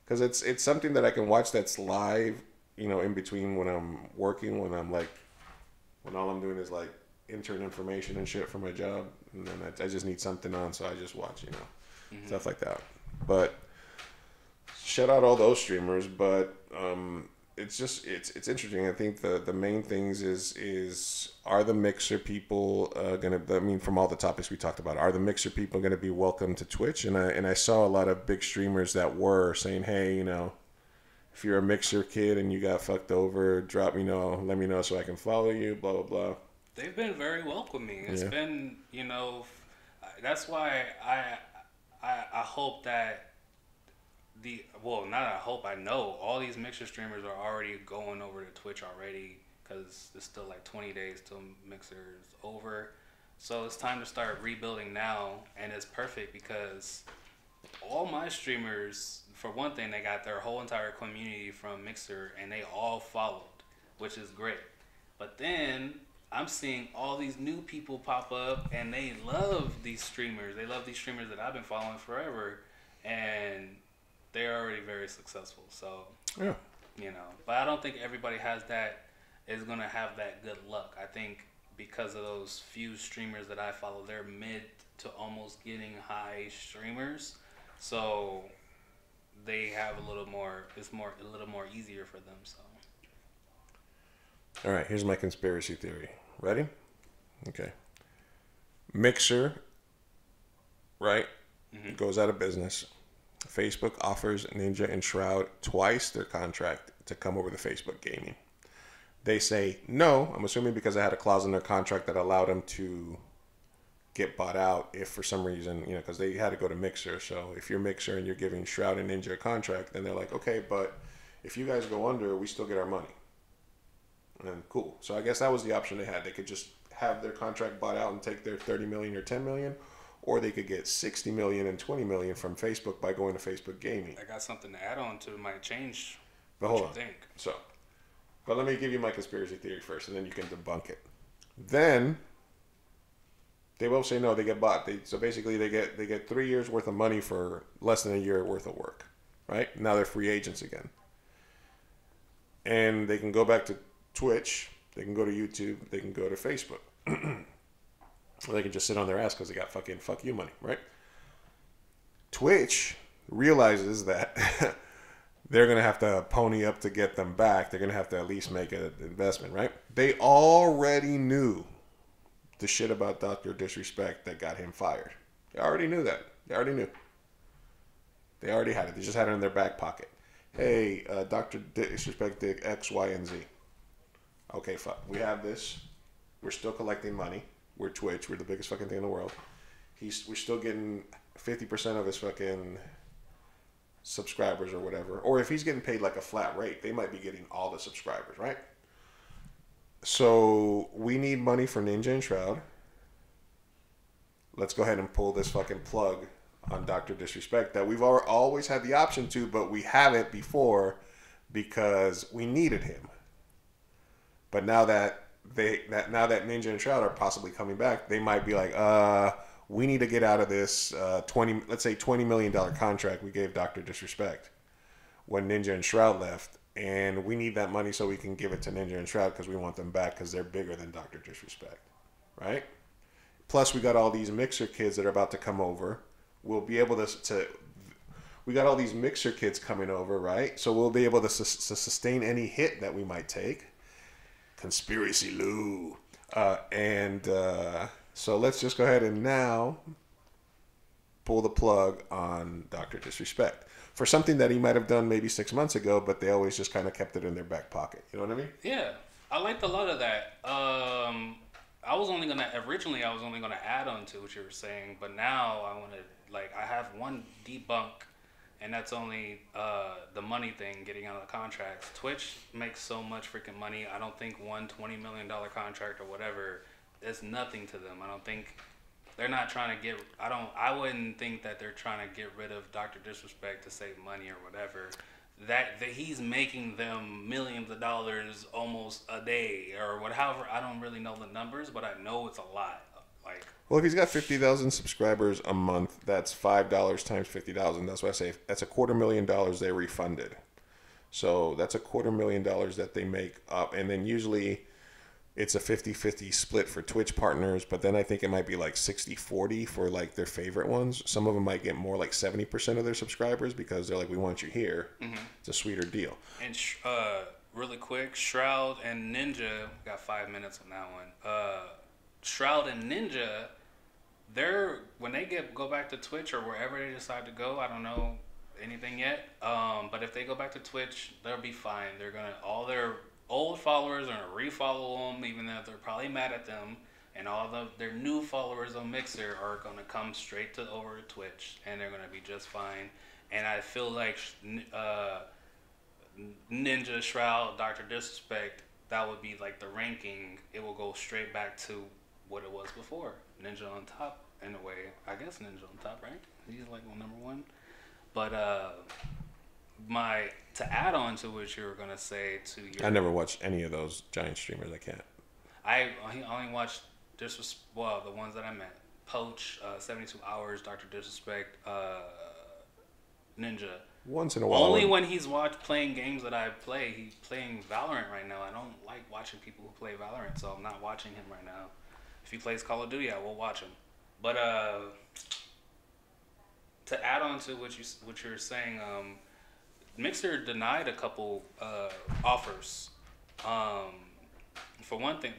because it's something that I can watch that's live, in between when I'm working, when all I'm doing is like intern information and shit for my job, and then I just need something on, so I just watch, stuff like that. But shout out all those streamers, but it's just it's interesting. I think the main things is are the Mixer people from all the topics we talked about, are the Mixer people gonna be welcome to Twitch? And I saw a lot of big streamers that were saying, hey, if you're a Mixer kid and you got fucked over, drop me know, let me know so I can follow you. Blah blah blah. They've been very welcoming. It's Yeah. been, that's why I hope that not I hope, I know all these Mixer streamers are already going over to Twitch already because it's still like 20 days till Mixer is over. So it's time to start rebuilding now, and it's perfect because all my streamers, for one thing, they got their whole entire community from Mixer, and they all followed, which is great. But then I'm seeing all these new people pop up, and they love these streamers. They love these streamers that I've been following forever, and they're already very successful. So, Yeah. But I don't think everybody is going to have that good luck. I think because of those few streamers that I follow, they're mid to almost getting high streamers. So they have a little more easier for them. So. All right, here's my conspiracy theory. Ready? Okay. Mixer, right, goes out of business. Facebook offers Ninja and Shroud twice their contract to come over to Facebook Gaming. They say no, I'm assuming because I had a clause in their contract that allowed them to get bought out if for some reason, because they had to go to Mixer. So if you're Mixer and you're giving Shroud and Ninja a contract, then they're like, okay, but if you guys go under, we still get our money. And cool. So I guess that was the option they had. They could just have their contract bought out and take their 30 million or 10 million, or they could get 60 million and 20 million from Facebook by going to Facebook Gaming. I got something to add on to my change. But what hold on. You think? But let me give you my conspiracy theory first, and then you can debunk it. Then they both say no. They get bought. So basically, they get 3 years worth of money for less than a year worth of work. Right now, they're free agents again, and they can go back to Twitch. They can go to YouTube. They can go to Facebook. Or they can just sit on their ass because they got fucking fuck you money, right? Twitch realizes that they're going to have to pony up to get them back. They're going to have to at least make an investment, right? They already knew the shit about Dr. Disrespect that got him fired. They already knew that. They already knew. They already had it. They just had it in their back pocket. Hey, Dr. Disrespect did X, Y, and Z. Okay, fuck. We have this. We're still collecting money. We're Twitch. We're the biggest fucking thing in the world. We're still getting 50% of his fucking subscribers or whatever. Or if he's getting paid like a flat rate, they might be getting all the subscribers, right? So we need money for Ninja and Shroud. Let's go ahead and pull this fucking plug on Dr. Disrespect that we've always had the option to, but we haven't before because we needed him. But now that Ninja and Shroud are possibly coming back, they might be like, we need to get out of this $20 million contract we gave Dr. Disrespect when Ninja and Shroud left, and we need that money so we can give it to Ninja and Shroud because we want them back because they're bigger than Dr. Disrespect, right? Plus, we got all these Mixer kids that are about to come over. We'll be able to we got all these Mixer kids coming over, right? So we'll be able to sustain any hit that we might take. Conspiracy Lou. So let's just go ahead and now pull the plug on Dr. Disrespect for something that he might have done maybe 6 months ago, but they always just kind of kept it in their back pocket. You know what I mean? Yeah, I liked a lot of that. I was only gonna add on to what you were saying, but now I have one debunk, and that's only the money thing, getting out of the contracts. Twitch makes so much freaking money. I don't think $20 million contract or whatever is nothing to them. I don't think they're not trying to I wouldn't think that they're trying to get rid of Dr. Disrespect to save money or whatever. That he's making them millions of dollars almost a day or whatever. I don't really know the numbers, but I know it's a lot. Well, if he's got 50,000 subscribers a month, that's $5 times 50,000. That's why I say that's $250,000 they refunded. So that's $250,000 that they make up. And then usually it's a 50-50 split for Twitch partners. But then I think it might be like 60-40 for like their favorite ones. Some of them might get more like 70% of their subscribers because they're like, we want you here. Mm-hmm. It's a sweeter deal. And really quick, Shroud and Ninja, got 5 minutes on that one. Shroud and Ninja, when they go back to Twitch or wherever they decide to go, I don't know anything yet. But if they go back to Twitch, they'll be fine. They're gonna all their old followers are gonna refollow them, even though they're probably mad at them. And their new followers on Mixer are gonna come straight to over to Twitch, and they're gonna be just fine. And I feel like Ninja Shroud, Doctor Disrespect, that would be like the ranking. It will go straight back to what it was before. Ninja on top, in a way. I guess Ninja on top, right? He's like number one. But to add on to what you were gonna say to your, I never watched any of those giant streamers. I can't. I only watched the ones that I met. Poach, 72 Hours, Doctor Disrespect, Ninja. Once in a while. Only when he's playing games that I play. He's playing Valorant right now. I don't like watching people who play Valorant, so I'm not watching him right now. If he plays Call of Duty, I will watch him. But to add on to what you're saying, Mixer denied a couple offers. For one thing,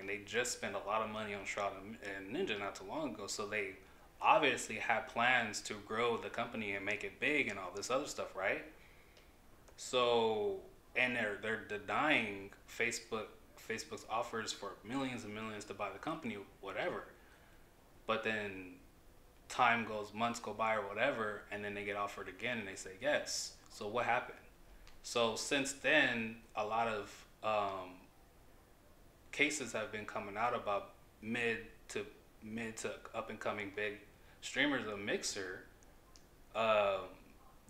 they just spent a lot of money on Shroud and Ninja not too long ago, so they obviously had plans to grow the company and make it big and all this other stuff, right? So, and they're denying Facebook's offers for millions and millions to buy the company, whatever. But then months go by or whatever, and then they get offered again and they say yes. So what happened? So since then, a lot of cases have been coming out about mid to up and coming big streamers of Mixer. A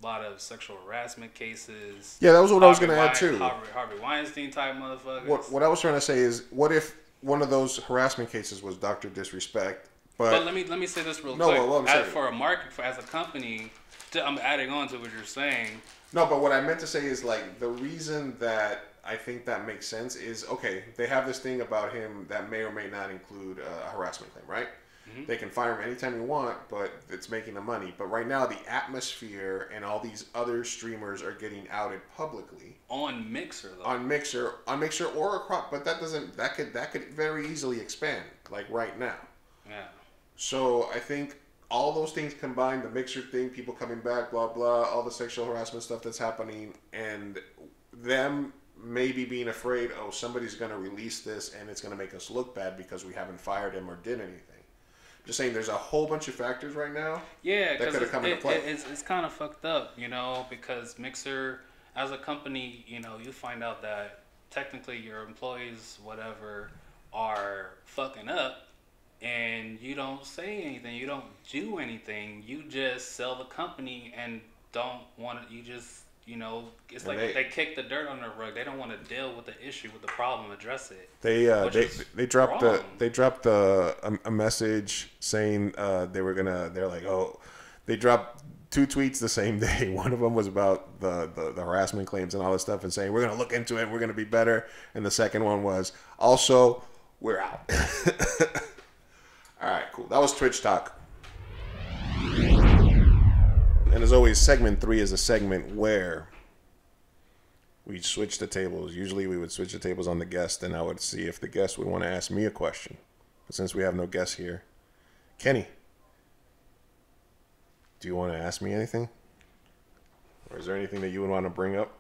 lot of sexual harassment cases. Yeah, that was what I was going to add too. Harvey Weinstein type motherfuckers. What I was trying to say is, what if one of those harassment cases was Dr. Disrespect? But let me say this real quick. Well, as a company, I'm adding on to what you're saying. No, but what I meant to say is, like, the reason that I think that makes sense is, okay, they have this thing about him that may or may not include a harassment claim, right? Mm-hmm. They can fire him anytime you want, but it's making the money. But right now, the atmosphere and all these other streamers are getting outed publicly on Mixer, though. On Mixer, or across. But that could very easily expand, like right now. Yeah. So I think all those things combined, the Mixer thing, people coming back, blah blah, all the sexual harassment stuff that's happening, and them maybe being afraid, oh, somebody's going to release this and it's going to make us look bad because we haven't fired him or did anything. Just saying, there's a whole bunch of factors right now. Yeah, that could have come into play. It's kind of fucked up, because Mixer, as a company, you find out that technically your employees, whatever, are fucking up, and you don't say anything, you don't do anything, you just sell the company and don't want to. You just, it's like they kick the dirt on the rug. They don't want to deal with the issue, with the problem, address it. They dropped a message saying they're like, oh, they dropped 2 tweets the same day. One of them was about the harassment claims and all this stuff and saying we're gonna look into it, we're gonna be better, and the second one was also we're out. All right, cool. That was Twitch Talk. And as always, segment 3 is a segment where we switch the tables. Usually we would switch the tables on the guest, and I would see if the guest would want to ask me a question. But since we have no guest here, Kenny, do you want to ask me anything? Or is there anything that you would want to bring up?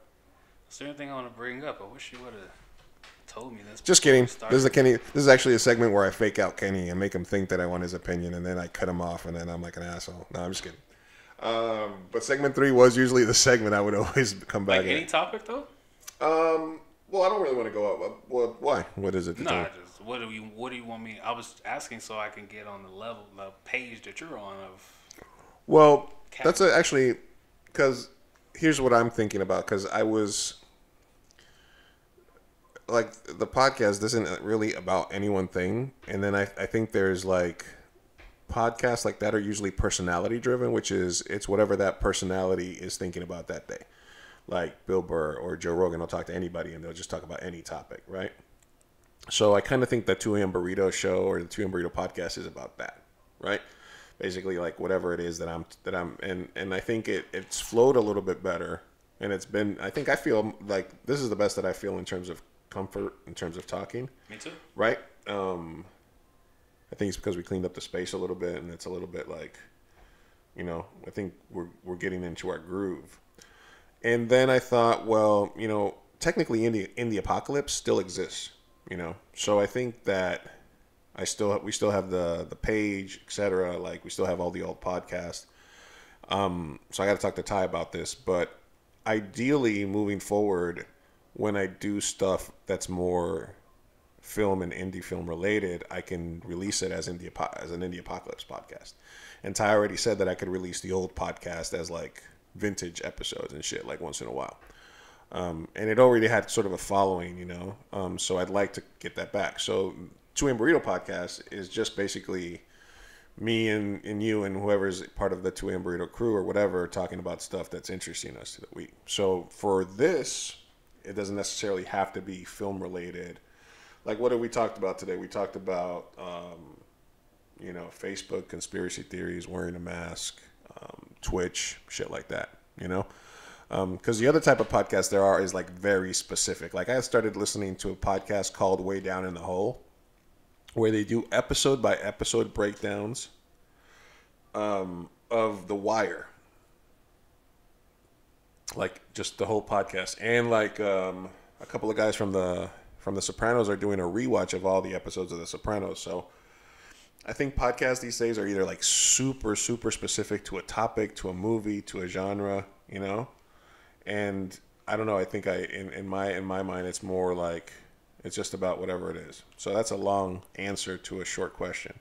Is there anything I want to bring up? I wish you would have told me this. Just kidding. This is actually a segment where I fake out Kenny and make him think that I want his opinion, and then I cut him off, and then I'm like an asshole. No, I'm just kidding. But segment 3 was usually the segment I would always come back. Like any topic though? Well, I don't really want to go up. Well, why? What is it? Just what do you want me? I was asking so I can get on the page that you're on of. Well, that's actually because here's what I'm thinking about, because I was like, the podcast isn't really about any one thing, and then I think there's like podcasts like that are usually personality driven, which is it's whatever that personality is thinking about that day. Like Bill Burr or Joe Rogan will talk to anybody and they'll just talk about any topic, right? So I kind of think that 2 a.m. Burrito show or the 2 a.m. Burrito podcast is about that, right? Basically, like whatever it is that I'm and I think it's flowed a little bit better, and it's been, I think I feel like this is the best that I feel in terms of comfort, in terms of talking. Me too. Right? I think it's because we cleaned up the space a little bit, and it's a little bit like, You know, I think we're getting into our groove. And then I thought, well, you know, technically indie apocalypse still exists. You know, so I think that we still have the page, etc. Like we still have all the old podcasts. So I got to talk to Ty about this, but ideally moving forward, when I do stuff that's more film and indie film related, I can release it as an indie apocalypse podcast. And Ty already said that I could release the old podcast as like vintage episodes and shit, like once in a while. And it already had sort of a following, you know. So I'd like to get that back. So 2AM Burrito podcast is just basically me and you and whoever's part of the 2AM Burrito crew or whatever talking about stuff that's interesting us to the week. So for this, it doesn't necessarily have to be film related. Like what have we talked about today? We talked about, you know, Facebook conspiracy theories, wearing a mask, Twitch, shit like that, you know? Because the other type of podcast there are is like very specific. Like I started listening to a podcast called Way Down in the Hole, where they do episode by episode breakdowns of The Wire, like just the whole podcast, and like a couple of guys from the Sopranos are doing a rewatch of all the episodes of The Sopranos. So I think podcasts these days are either like super specific to a topic, to a movie, to a genre, you know. And I don't know. I think in my mind, it's more like it's just about whatever it is. So that's a long answer to a short question,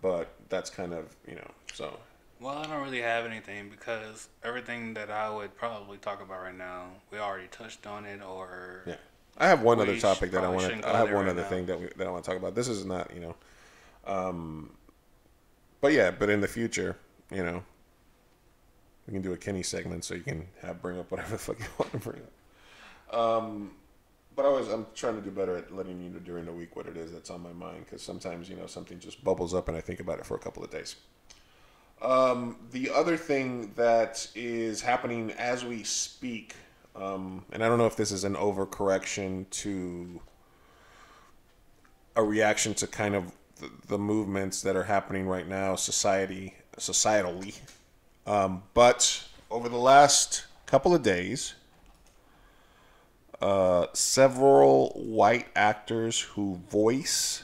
but that's kind of, you know. So. Well, I don't really have anything because everything that I would probably talk about right now, we already touched on it, or yeah. I have one other topic that I want to. I have one right other now. thing that I want to talk about. This is not, you know. But yeah, but in the future, you know, we can do a Kenny segment so you can bring up whatever the fuck you want to bring up. But I'm trying to do better at letting you know during the week what it is that's on my mind, because sometimes, you know, something just bubbles up and I think about it for a couple of days. The other thing that is happening as we speak, and I don't know if this is an overcorrection to a reaction to kind of the movements that are happening right now, societally. But over the last couple of days, several white actors who voice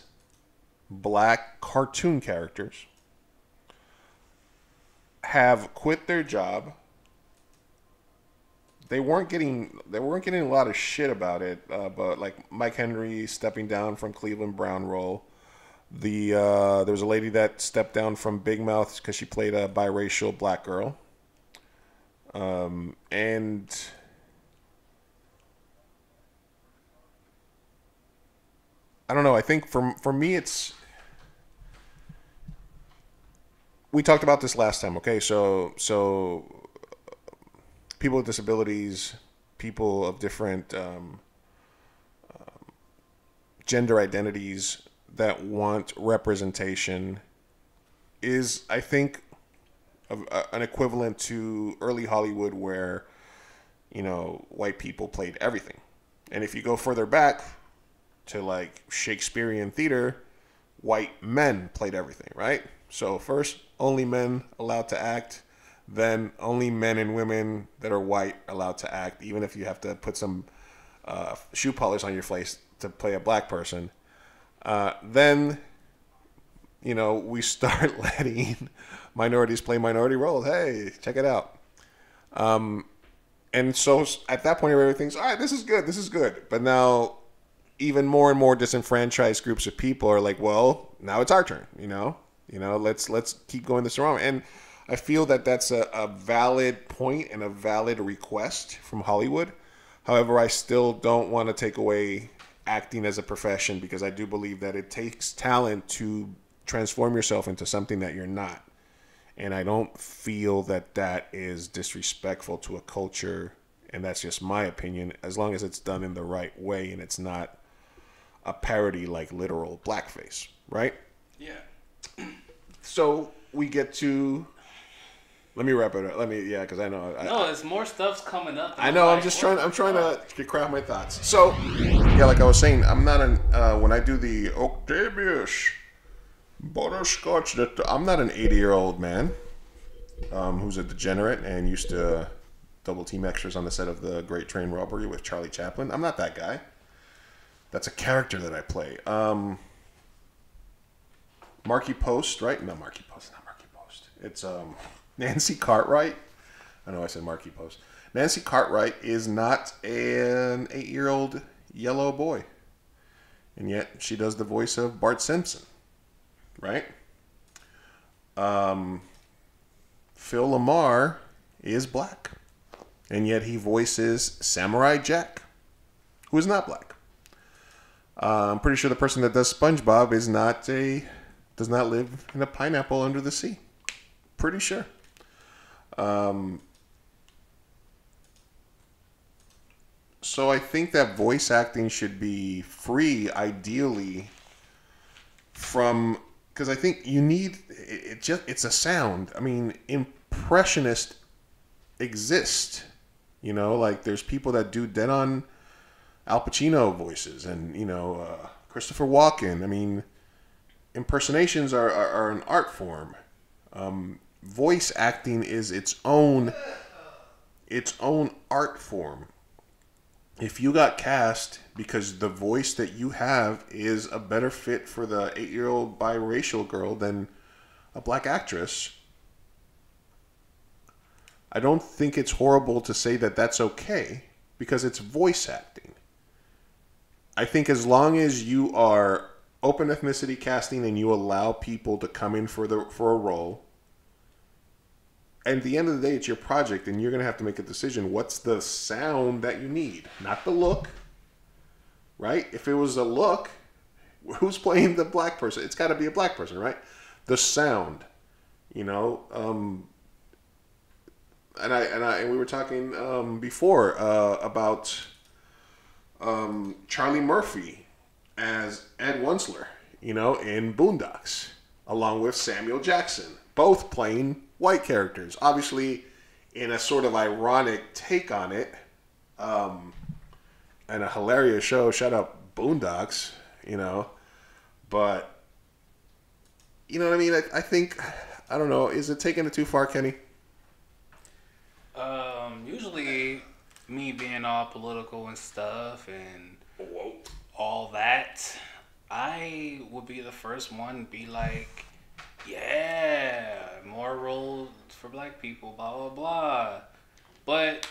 black cartoon characters have quit their job. They weren't getting a lot of shit about it, but like Mike Henry stepping down from Cleveland Brown role. There was a lady that stepped down from Big Mouth because she played a biracial black girl. And I don't know. I think for me, it's. We talked about this last time, okay? So people with disabilities, people of different gender identities that want representation is, I think, an equivalent to early Hollywood where, you know, white people played everything. And if you go further back to like Shakespearean theater, white men played everything, right? So first, only men allowed to act. Then only men and women that are white allowed to act, even if you have to put some shoe polish on your face to play a black person. Then, you know, we start letting minorities play minority roles. Hey, check it out. And so at that point, everything's, all right, this is good. But now even more and more disenfranchised groups of people are like, well, now it's our turn, you know, let's keep going this around. And I feel that that's a valid point and a valid request from Hollywood. However, I still don't want to take away acting as a profession, because I do believe that it takes talent to transform yourself into something that you're not. And I don't feel that that is disrespectful to a culture, and that's just my opinion, as long as it's done in the right way and it's not a parody like literal blackface, right? Yeah. So we get to... Let me wrap it up. Because I know... There's more stuff's coming up. I know, I'm trying to craft my thoughts. So, yeah, like I was saying, I'm not when I do the Octavius Butterscotch, I'm not an 80-year-old man. who's a degenerate and used to double team extras on the set of The Great Train Robbery with Charlie Chaplin. I'm not that guy. That's a character that I play. Marky Post, right? No, Marky Post, not Marky Post. It's Nancy Cartwright. I know I said Marky Post. Nancy Cartwright is not an 8-year-old yellow boy. And yet she does the voice of Bart Simpson, right? Phil Lamar is black. And yet he voices Samurai Jack, who is not black. I'm pretty sure the person that does SpongeBob does not live in a pineapple under the sea. Pretty sure. So I think that voice acting should be free, ideally, from, because I think you need it's a sound. I mean, impressionists exist. You know, like there's people that do dead on Al Pacino voices, and Christopher Walken. I mean, impersonations are an art form. Voice acting is its own art form. If you got cast because the voice that you have is a better fit for the 8-year-old biracial girl than a black actress, I don't think it's horrible to say that that's okay, because it's voice acting. I think as long as you are open ethnicity casting and you allow people to come in for a role, and at the end of the day, it's your project, and you're going to have to make a decision. What's the sound that you need? Not the look, right? If it was a look, who's playing the black person? It's got to be a black person, right? The sound, and we were talking before about Charlie Murphy as Ed Wunsler, in Boondocks, along with Samuel Jackson, both playing white characters, obviously in a sort of ironic take on it, and a hilarious show. Shut up, Boondocks, but you know what I mean. I think, I don't know. Is it taking it too far, Kenny? Usually, me being all political and stuff and all that, I would be the first one to be like, yeah, more roles for black people, blah, blah, blah. But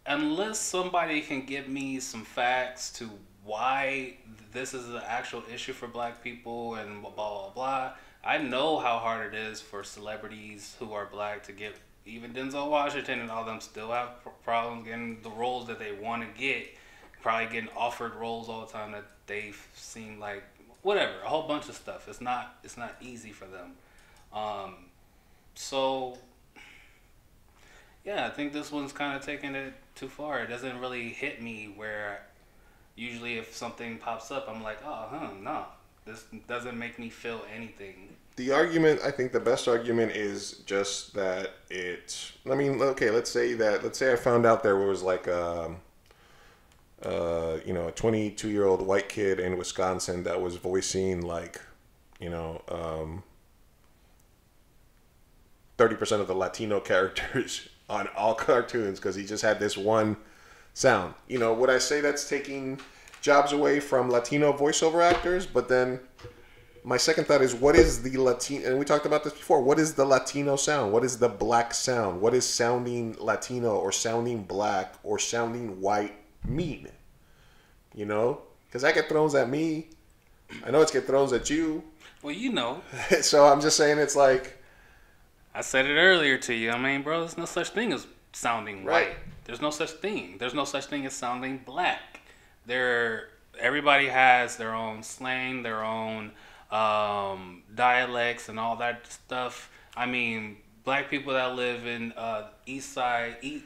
unless somebody can give me some facts to why this is an actual issue for black people and blah, blah, blah, I know how hard it is for celebrities who are black to get, even Denzel Washington and all them still have problems getting the roles that they want to get, probably getting offered roles all the time that they seem like, whatever, a whole bunch of stuff. It's not easy for them. So yeah, I think this one's kind of taking it too far. It doesn't really hit me where usually if something pops up, I'm like, no, this doesn't make me feel anything. The argument, I think the best argument is just that let's say I found out there was like a 22-year-old white kid in Wisconsin that was voicing 30% of the Latino characters on all cartoons because he just had this one sound. Would I say that's taking jobs away from Latino voiceover actors? But then my second thought is, what is the Latino, and we talked about this before, what is the Latino sound? What is the black sound? What is sounding Latino or sounding black or sounding white mean? Because that get thrown at me. I know it's get thrown at you. Well, So I'm just saying, it's like, I said it earlier to you. I mean, bro, there's no such thing as sounding right. white. There's no such thing. There's no such thing as sounding black. Everybody has their own slang, their own dialects, and all that stuff. I mean, black people that live in East County,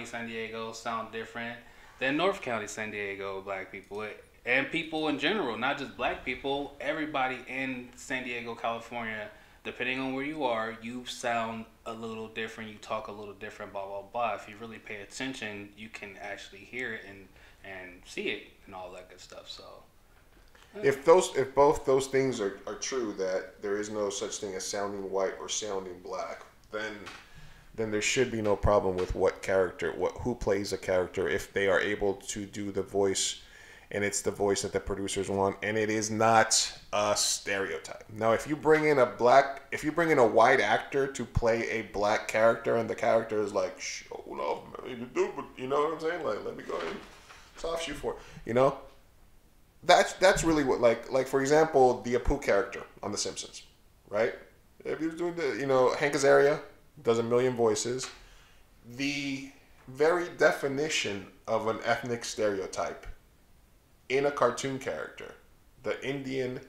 San Diego, sound different than North County, San Diego black people. And people in general, not just black people, everybody in San Diego, California, depending on where you are, you sound a little different, you talk a little different, blah, blah, blah. If you really pay attention, you can actually hear it and see it and all that good stuff. So if both those things are true, that there is no such thing as sounding white or sounding black, then there should be no problem with who plays a character if they are able to do the voice, and it's the voice that the producers want, and it is not a stereotype. Now, if you bring in a white actor to play a black character, and the character is like, show love, man, you know what I'm saying? Like, let me go ahead and soft shoe for it, you know. That's really what, like for example, the Apu character on The Simpsons, right? If he was doing Hank Azaria does a million voices. The very definition of an ethnic stereotype in a cartoon character, the Indian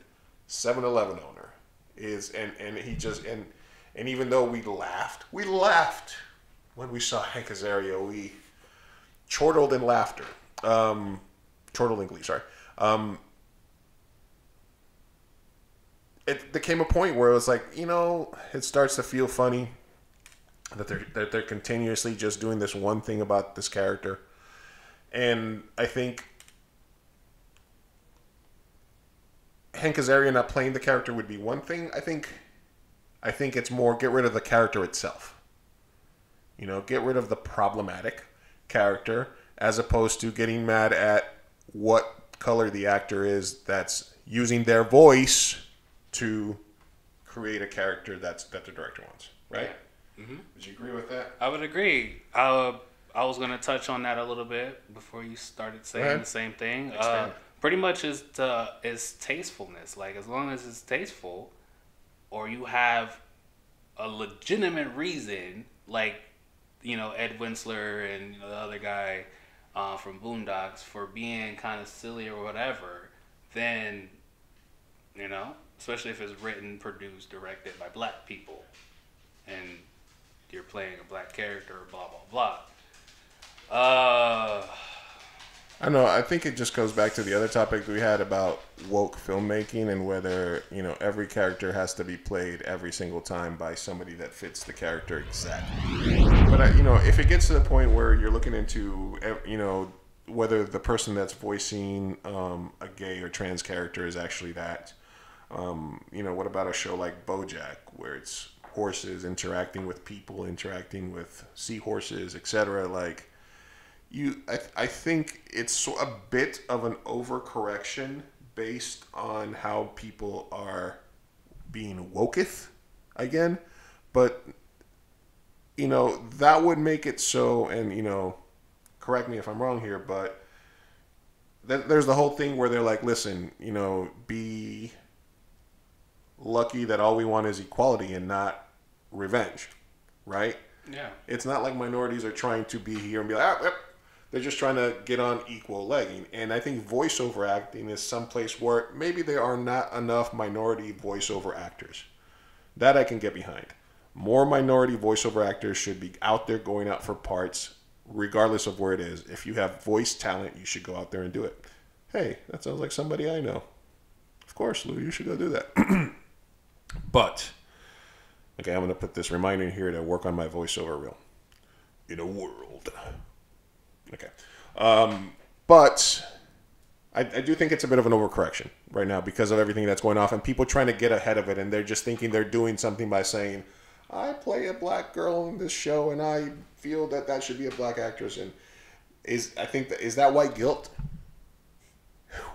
7-Eleven owner, is, and he just, and even though we laughed when we saw Hank Azaria, we chortled in laughter, chortled in glee, sorry. There came a point where it was like, it starts to feel funny that they're continuously just doing this one thing about this character. And I think Hank Azaria not playing the character would be one thing. I think it's more get rid of the character itself. Get rid of the problematic character, as opposed to getting mad at what color the actor is that's using their voice to create a character that the director wants, right? Mm-hmm. Would you agree with that? I would agree. I was going to touch on that a little bit before you started saying the same thing. Pretty much is tastefulness. Like, as long as it's tasteful, or you have a legitimate reason, like, Ed Winsler and the other guy from Boondocks for being kind of silly or whatever, then, especially if it's written, produced, directed by black people, and you're playing a black character, blah, blah, blah. I know. I think it just goes back to the other topic we had about woke filmmaking and whether, every character has to be played every single time by somebody that fits the character exactly. But, if it gets to the point where you're looking into, whether the person that's voicing a gay or trans character is actually that, what about a show like BoJack, where it's horses interacting with people, interacting with seahorses, etc. Like, I think it's a bit of an overcorrection based on how people are being woketh again, but that would make it so, and correct me if I'm wrong here, but there's the whole thing where they're like, listen, be lucky that all we want is equality and not revenge, right? Yeah. It's not like minorities are trying to be here and be like, they're just trying to get on equal legging. And I think voiceover acting is someplace where maybe there are not enough minority voiceover actors. That I can get behind. More minority voiceover actors should be out there going out for parts, regardless of where it is. If you have voice talent, you should go out there and do it. Hey, that sounds like somebody I know. Of course, Lou, you should go do that. But, okay, I'm going to put this reminder here to work on my voiceover reel. In a world. Okay. But I do think it's a bit of an overcorrection right now because of everything that's going off and people trying to get ahead of it, and they're just thinking they're doing something by saying, I play a black girl in this show and I feel that should be a black actress. And is that white guilt?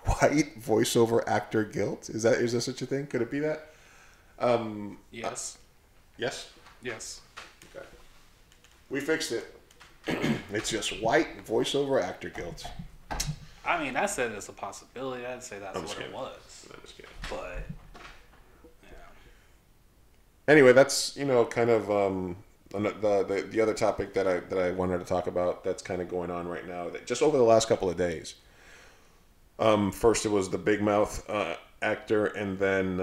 White voiceover actor guilt? Is there such a thing? Could it be that? Yes. Yes? Yes. Okay. We fixed it. It's just white voiceover actor guilt. I mean, I said it's a possibility. I'd say that's what it was. I'm just kidding. But, yeah. Anyway, that's, kind of the other topic that I wanted to talk about that's kind of going on right now. That just over the last couple of days. First it was the big mouth actor, and then,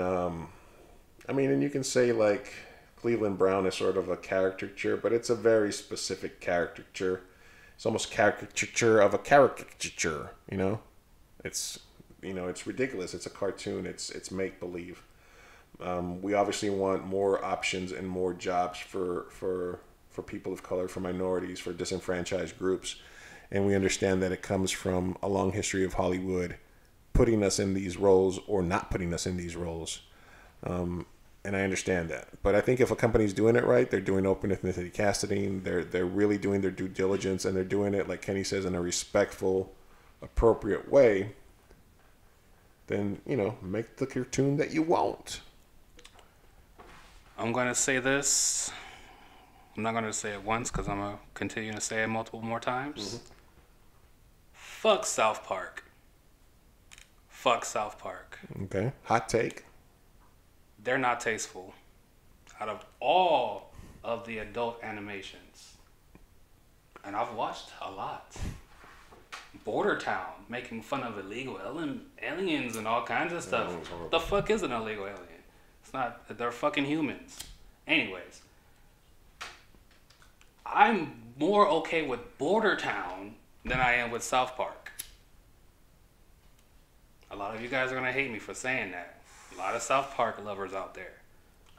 and you can say like Cleveland Brown is sort of a caricature, but it's a very specific caricature. It's almost caricature of a caricature, It's, it's ridiculous. It's a cartoon. It's make-believe. We obviously want more options and more jobs for people of color, for minorities, for disenfranchised groups. And we understand that it comes from a long history of Hollywood putting us in these roles or not putting us in these roles. And I understand that. But I think if a company's doing it right, they're doing open ethnicity casting, they're really doing their due diligence, and they're doing it, like Kenny says, in a respectful, appropriate way, then, make the cartoon that you want. I'm going to say this. I'm not going to say it once because I'm going to continue to say it multiple more times. Mm-hmm. Fuck South Park. Fuck South Park. Okay. Hot take. They're not tasteful. Out of all of the adult animations, and I've watched a lot. Border Town, making fun of illegal aliens and all kinds of stuff. The fuck is an illegal alien? It's not. They're fucking humans. Anyways, I'm more okay with Border Town than I am with South Park. A lot of you guys are gonna hate me for saying that. A lot of South Park lovers out there.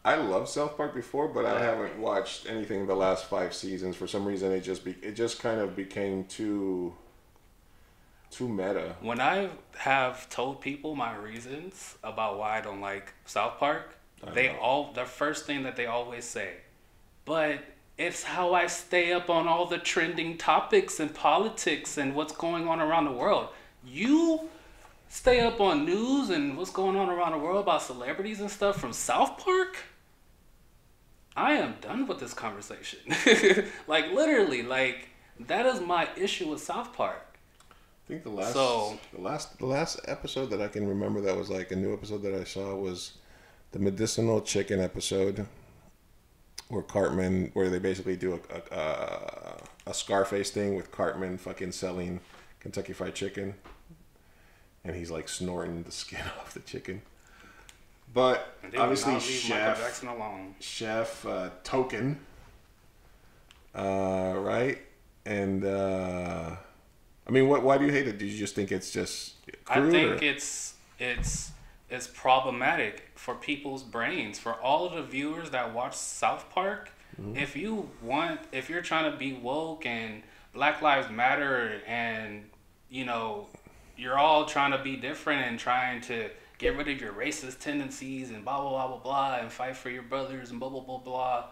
I loved South Park before, but I haven't watched anything the last 5 seasons. For some reason, it just kind of became too meta. When I have told people my reasons about why I don't like South Park, the first thing that they always say, but it's how I stay up on all the trending topics and politics and what's going on around the world. You stay up on news and what's going on around the world about celebrities and stuff from South Park? I am done with this conversation. Like, literally, like, that is my issue with South Park. I think the last episode that I can remember that was like a new episode that I saw was the medicinal chicken episode, where they basically do a Scarface thing with Cartman fucking selling Kentucky Fried Chicken, and he's like snorting the skin off the chicken. But obviously, Chef Token, right? And I mean, why do you hate it? Do you just think it's just crude? I think it's problematic for people's brains. For all of the viewers that watch South Park, mm-hmm. if you're trying to be woke and Black Lives Matter, and you're all trying to be different and trying to get rid of your racist tendencies and blah blah blah blah blah and fight for your brothers and blah blah blah blah,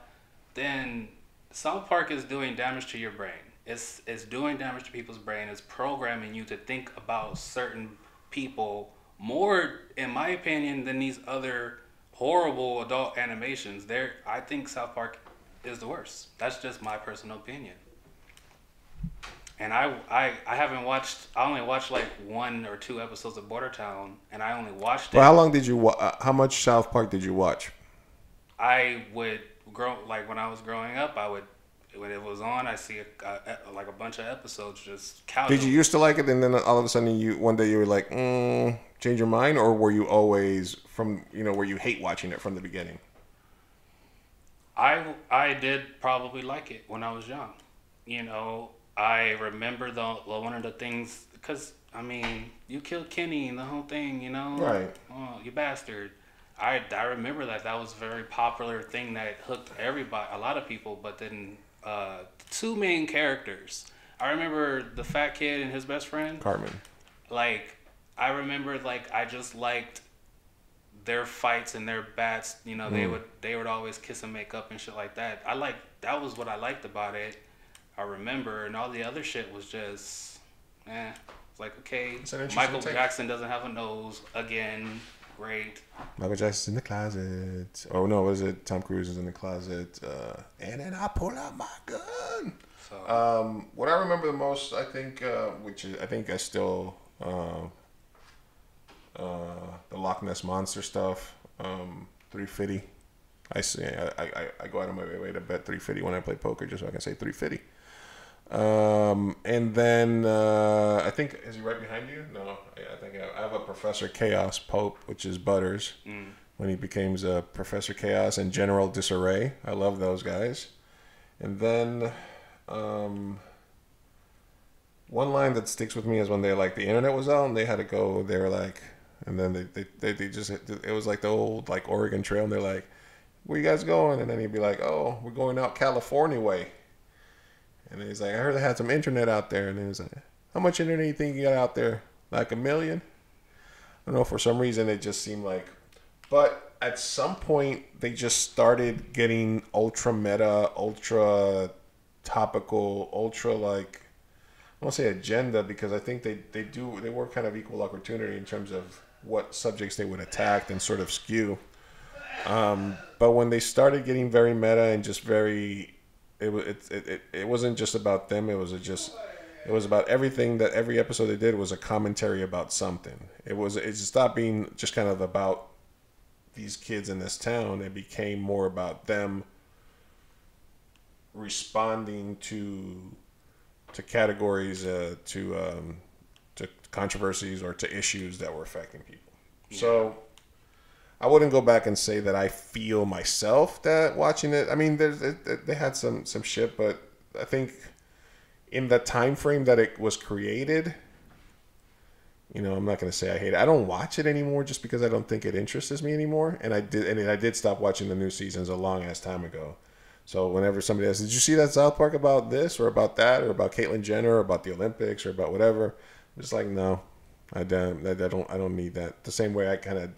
then South Park is doing damage to your brain. It's doing damage to people's brain. It's programming you to think about certain people more, in my opinion, than these other horrible adult animations. I think South Park is the worst. That's just my personal opinion. And I haven't watched. I only watched like 1 or 2 episodes of Border Town, and I only watched it. Well, how long did you? How much South Park did you watch? I would when I was growing up. When it was on, I see like a bunch of episodes just counting. Did you used to like it, and then all of a sudden one day you were like, change your mind, or were you always were you hate watching it from the beginning? I did probably like it when I was young. I remember one of the things, because I mean, you killed Kenny and the whole thing, Right. Oh, you bastard. I remember that was a very popular thing that hooked everybody, a lot of people, but then 2 main characters. I remember the fat kid and his best friend. Cartman. Like, I remember, I just liked their fights and their bats. They would always kiss and make up and shit like that. That was what I liked about it. I remember, and all the other shit was just, It's like, okay, Michael Jackson doesn't have a nose again. Great. Michael Jackson's in the closet. Oh no, what is it? Tom Cruise is in the closet. And then I pull out my gun. So, what I remember the most, I think, I still the Loch Ness Monster stuff. 350. I go out of my way to bet 350 when I play poker, just so I can say 350. And then I think, is he right behind you? No, I think I have a Professor Chaos Pope, which is Butters, when he becomes a Professor Chaos and General Disarray. I love those guys. And then one line that sticks with me is when the internet was out and they had to go. They were like, and then they just, it was like the old Oregon Trail, and they're like, where you guys going? And then he'd be like, oh, we're going out California way. And he's like, I heard they had some internet out there. And he was like, how much internet do you think you got out there? Like 1 million? don't know, for some reason it just seemed like, but at some point they just started getting ultra meta, ultra topical, ultra like, I won't say agenda, because I think they were kind of equal opportunity in terms of what subjects they would attack and sort of skew. But when they started getting very meta and just very, it wasn't just about them. It was about everything. That every episode they did was a commentary about something. It stopped being just kind of about these kids in this town. It became more about them responding to categories, to controversies or to issues that were affecting people. Yeah. So I wouldn't go back and say that I feel myself that watching it. I mean, they had some shit, but I think in the time frame that it was created, I'm not going to say I hate it. I don't watch it anymore just because I don't think it interests me anymore. And I did stop watching the new seasons a long ass time ago. So whenever somebody asks, did you see that South Park about this or about that or about Caitlyn Jenner or about the Olympics or about whatever? I'm just like, no, I don't need that. The same way I kind of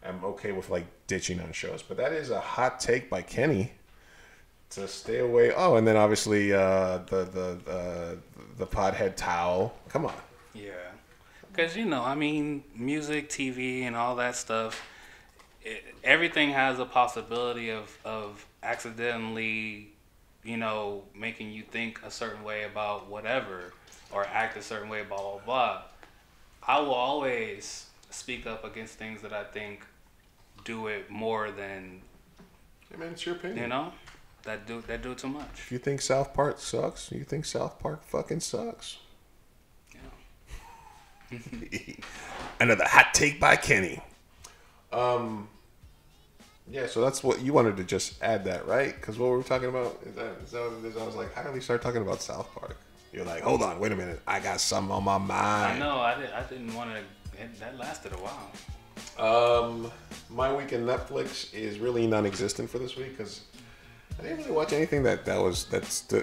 am okay with like ditching on shows. But that is a hot take by Kenny to stay away. Oh, and then obviously the pothead towel. Come on. Yeah, because music, TV, and all that stuff. Everything has a possibility of accidentally, making you think a certain way about whatever or act a certain way, blah, blah, blah. I will always speak up against things that I think do it more than, hey man, it's your opinion. That do too much. If you think South Park sucks, you think South Park fucking sucks. Yeah. Another hot take by Kenny. Yeah, so that's what you wanted to just add that, right? Because what we were talking about is that what it is? I was like, how do we start talking about South Park? You're like, hold on, wait a minute, I got something on my mind. I know, I didn't want to. That lasted a while. My week in Netflix is really non-existent for this week because I didn't really watch anything that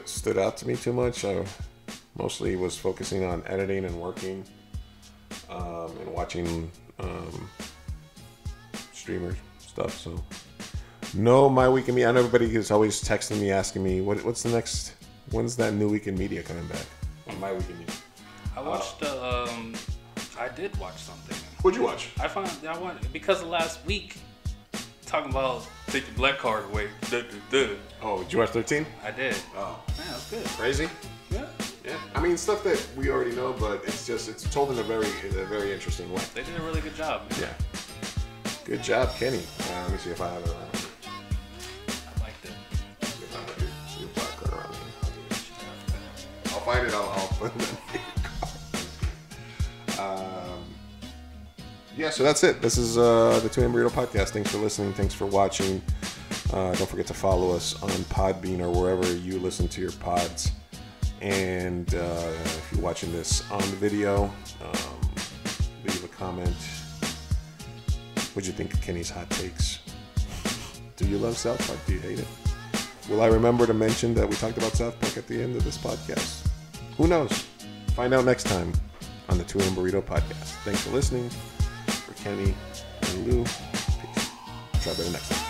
stood out to me too much. I mostly was focusing on editing and working, and watching streamers stuff. So no, my week in media. I know everybody is always texting me asking me what's the next. When's that new week in media coming back? On my week in media. I watched. I did watch something. What'd you watch? I watched because of last week. Talking about take the black card away. Oh, did you watch 13? I did. Oh, man, that's good. Crazy. Yeah. Yeah. I mean, stuff that we already know, but it's told in a very interesting way. They did a really good job. Man. Yeah. Good job, Kenny. Let me see if I have it around. I liked it. If I have your black card around here, I'll find it. I'll put it in. Yeah, so that's it. This is the 2 AM Burrito Podcast. Thanks for listening. Thanks for watching. Don't forget to follow us on Podbean or wherever you listen to your pods. And if you're watching this on the video, leave a comment. What'd you think of Kenny's hot takes? Do you love South Park? Do you hate it? Will I remember to mention that we talked about South Park at the end of this podcast? Who knows? Find out next time on the 2 AM Burrito Podcast. Thanks for listening. For Kenny and Lou, peace. Try better next time.